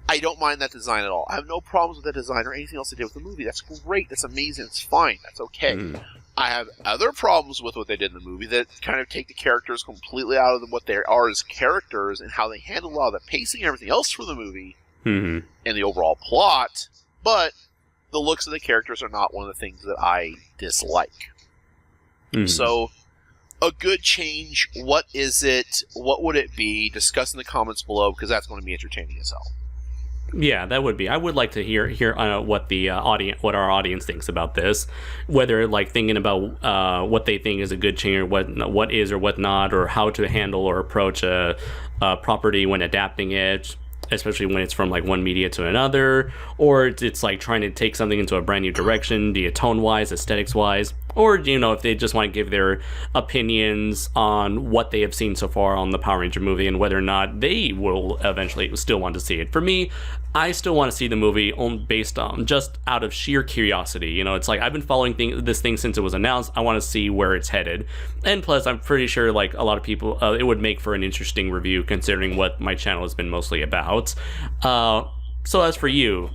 I don't mind that design at all. I have no problems with that design or anything else they did with the movie. That's great. That's amazing. It's fine. That's okay. I have other problems with what they did in the movie that kind of take the characters completely out of what they are as characters and how they handle a lot of the pacing and everything else for the movie and the overall plot. But the looks of the characters are not one of the things that I dislike. So, a good change, what is it? What would it be? Discuss in the comments below, because that's going to be entertaining as hell. Yeah, that would be. I would like to hear what the what our audience thinks about this, whether like thinking about what they think is a good change, or what is or what not, or how to handle or approach a property when adapting it, especially when it's from like one media to another, or it's like trying to take something into a brand new direction, be it tone-wise, aesthetics-wise, or, if they just want to give their opinions on what they have seen so far on the Power Ranger movie and whether or not they will eventually still want to see it. For me, I still want to see the movie based on just out of sheer curiosity. It's like I've been following this thing since it was announced. I want to see where it's headed, and plus I'm pretty sure like a lot of people, it would make for an interesting review considering what my channel has been mostly about. So as for you,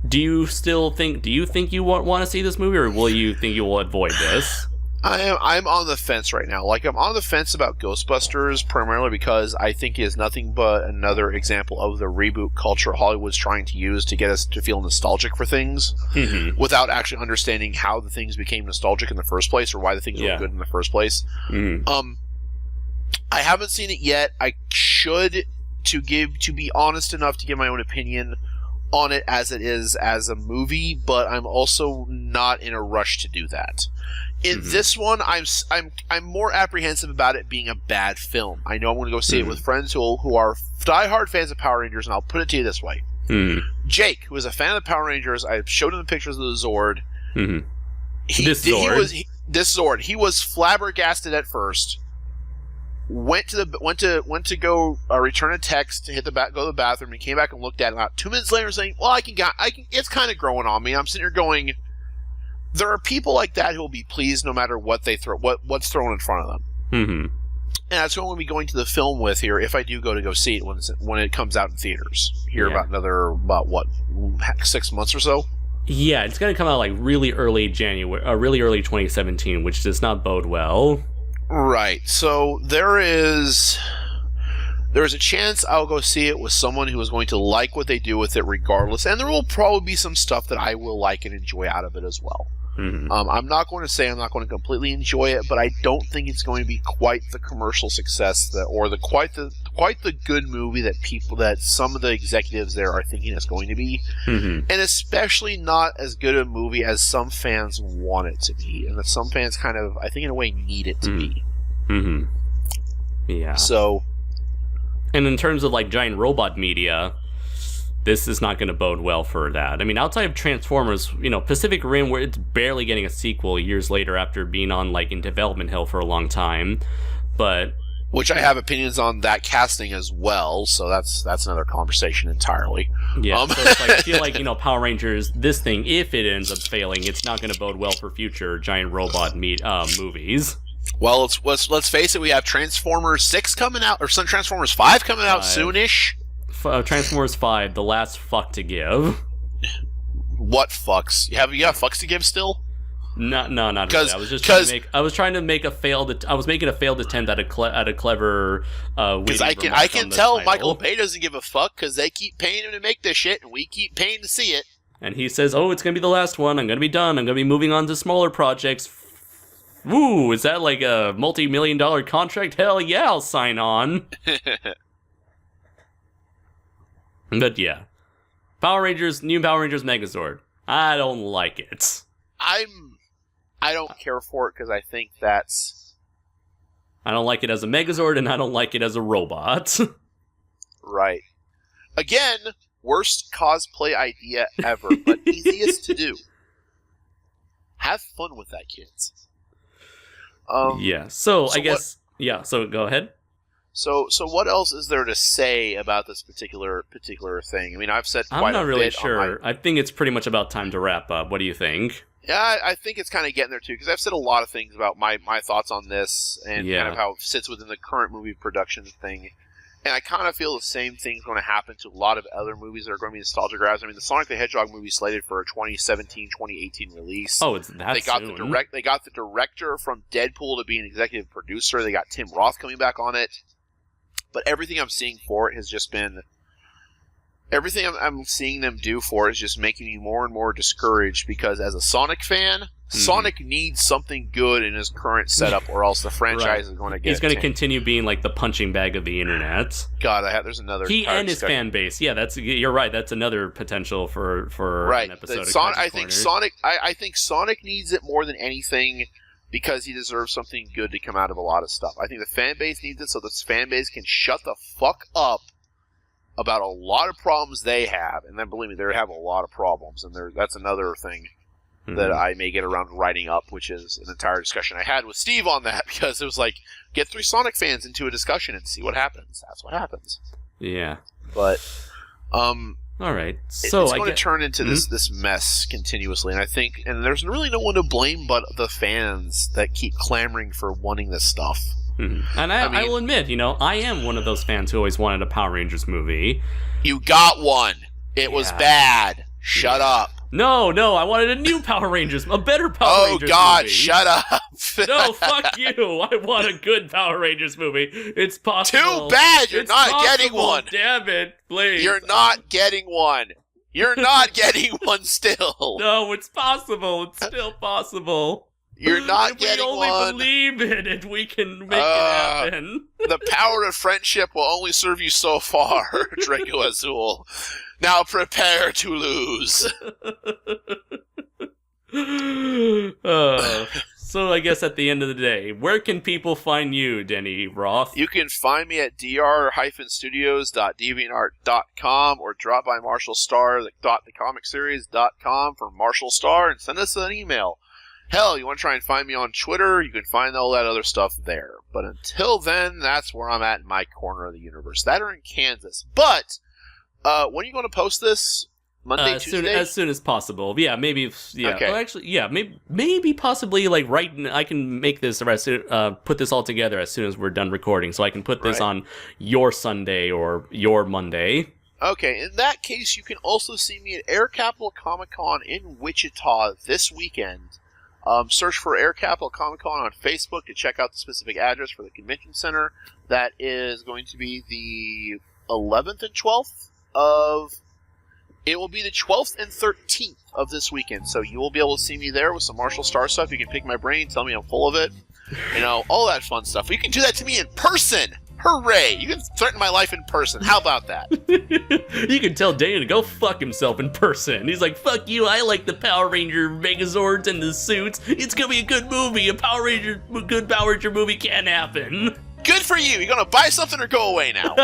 do you think you want to see this movie, or will you think you will avoid this? I'm on the fence right now. Like, I'm on the fence about Ghostbusters primarily because I think it is nothing but another example of the reboot culture Hollywood's trying to use to get us to feel nostalgic for things without actually understanding how the things became nostalgic in the first place or why the things were good in the first place. I haven't seen it yet. I should, to be honest enough to give my own opinion on it as it is as a movie, but I'm also not in a rush to do that. In this one, I'm more apprehensive about it being a bad film. I know I'm going to go see it with friends who are diehard fans of Power Rangers, and I'll put it to you this way. Jake, who is a fan of Power Rangers, I showed him the pictures of the Zord. This Zord. He was flabbergasted at first. Went to go return a text to go to the bathroom, and came back and looked at it. About 2 minutes later, saying, "Well, I can. It's kind of growing on me." I'm sitting here going, there are people like that who will be pleased no matter what they what's thrown in front of them. And that's what I'm going to be going to the film with here if I do go see it when it comes out in theaters here about 6 months or so. Yeah, it's going to come out like really early January, really early 2017, which does not bode well. Right. So there is a chance I'll go see it with someone who is going to like what they do with it regardless, and there will probably be some stuff that I will like and enjoy out of it as well. I'm not going to say I'm not going to completely enjoy it, but I don't think it's going to be quite the commercial success quite the good movie that some of the executives there are thinking it's going to be, and especially not as good a movie as some fans want it to be, and that some fans kind of, I think in a way, need it to be. Yeah. So, and in terms of like giant robot media, this is not going to bode well for that. I mean, outside of Transformers, Pacific Rim, where it's barely getting a sequel years later after being on like in development hell for a long time, but which I have opinions on that casting as well, so that's another conversation entirely. Yeah, so it's like, I feel like, Power Rangers, this thing, if it ends up failing, it's not going to bode well for future giant robot movies. Well, let's face it, we have Transformers 6 coming out, or some Transformers 5 coming out soonish. Transformers 5, the last fuck to give. What fucks? You have fucks to give still? No, not really. I was making a failed attempt at a clever. Because I can tell Michael Bay doesn't give a fuck because they keep paying him to make this shit, and we keep paying to see it. And he says, "Oh, it's gonna be the last one. I'm gonna be done. I'm gonna be moving on to smaller projects." Woo! Is that like a multi-million-dollar contract? Hell yeah, I'll sign on. But yeah, Power Rangers, new Power Rangers Megazord. I don't like it. I don't care for it because I think that's... I don't like it as a Megazord, and I don't like it as a robot. Right. Again, worst cosplay idea ever, but easiest to do. Have fun with that, kids. Yeah, so I guess... so go ahead. So what else is there to say about this particular thing? I mean, I've said quite a bit. I'm not really sure. I think it's pretty much about time to wrap up. What do you think? Yeah, I think it's kind of getting there, too, because I've said a lot of things about my thoughts on this and kind of how it sits within the current movie production thing. And I kind of feel the same thing's going to happen to a lot of other movies that are going to be nostalgia grabs. I mean, the Sonic the Hedgehog movie slated for a 2017-2018 release. Oh, it's that soon. They got the director from Deadpool to be an executive producer. They got Tim Roth coming back on it. But everything I'm seeing for it has just been... Everything I'm seeing them do for it is just making me more and more discouraged because as a Sonic fan, Sonic needs something good in his current setup or else the franchise is going to get... He's going to continue being like the punching bag of the internet. God, there's another... He and his fan base. Yeah, you're right. That's another potential for an episode of I think Sonic needs it more than anything because he deserves something good to come out of a lot of stuff. I think the fan base needs it so this fan base can shut the fuck up about a lot of problems they have, and then believe me, they have a lot of problems, and that's another thing. that I may get around to writing up, which is an entire discussion I had with Steve on that, because it was like, get 3 Sonic fans into a discussion and see what happens. That's what happens. Yeah. But, all right. So it's going to turn into this mess continuously, and I think, and there's really no one to blame but the fans that keep clamoring for wanting this stuff. And I will admit, I am one of those fans who always wanted a Power Rangers movie. You got one. It was bad. Shut up. No, I wanted a new Power Rangers, a better Power Rangers movie. Oh, God, shut up. No, fuck you. I want a good Power Rangers movie. It's possible. Too bad you're not getting one. Damn it, please. You're not getting one. You're not getting one still. No, it's possible. It's still possible. You're not getting one. If we only believe in it, we can make it happen. The power of friendship will only serve you so far, Draco Azul. Now prepare to lose. So I guess at the end of the day, where can people find you, Denny Roth? You can find me at dr-studios.deviantart.com or drop by marshallstar.thecomicseries.com for Marshall Star and send us an email. Hell, you want to try and find me on Twitter, you can find all that other stuff there. But until then, that's where I'm at in my corner of the universe. That or in Kansas. But, when are you going to post this? Monday, Tuesday? As soon as possible. Yeah, maybe. Yeah. Okay. Well, actually, yeah, maybe possibly like I can make this put this all together as soon as we're done recording, so I can put this on your Sunday or your Monday. Okay, in that case, you can also see me at Air Capital Comic Con in Wichita this weekend. Search for Air Capital Comic Con on Facebook to check out the specific address for the convention center. That is going to be the 11th and 12th of... It will be the 12th and 13th of this weekend, so you will be able to see me there with some Marshall Star stuff. You can pick my brain, tell me I'm full of it. All that fun stuff. You can do that to me in person! Hooray! You can threaten my life in person. How about that? You can tell Danny to go fuck himself in person. He's like, fuck you, I like the Power Ranger Megazords and the suits. It's gonna be a good movie. A good Power Ranger movie can happen. Good for you! You gonna buy something or go away now?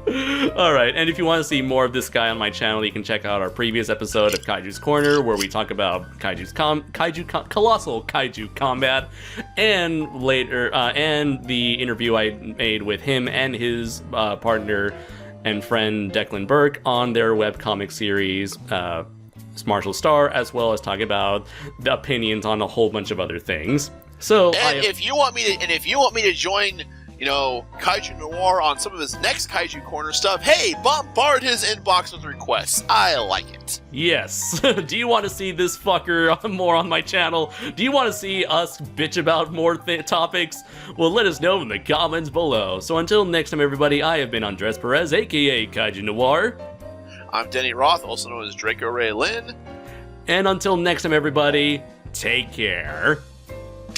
Alright, and if you want to see more of this guy on my channel, you can check out our previous episode of Kaiju's Corner, where we talk about Colossal Kaiju Combat, and later, and the interview I made with him and his partner and friend Declan Burke on their webcomic series, Marshall Star, as well as talking about the opinions on a whole bunch of other things. So, if you want me to join, Kaiju Noir on some of his next Kaiju Corner stuff, hey, bombard his inbox with requests. I like it. Yes. Do you want to see this fucker more on my channel? Do you want to see us bitch about more topics? Well, let us know in the comments below. So until next time, everybody, I have been Andres Perez, aka Kaiju Noir. I'm Denny Roth, also known as Draco Ray Lynn. And until next time, everybody, take care.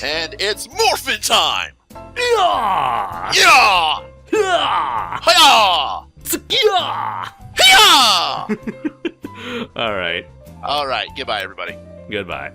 And it's morphin' time! Yeah! Yeah! Yeah! Hiya! Yeah! Hiya! All right. All right. Goodbye, everybody. Goodbye.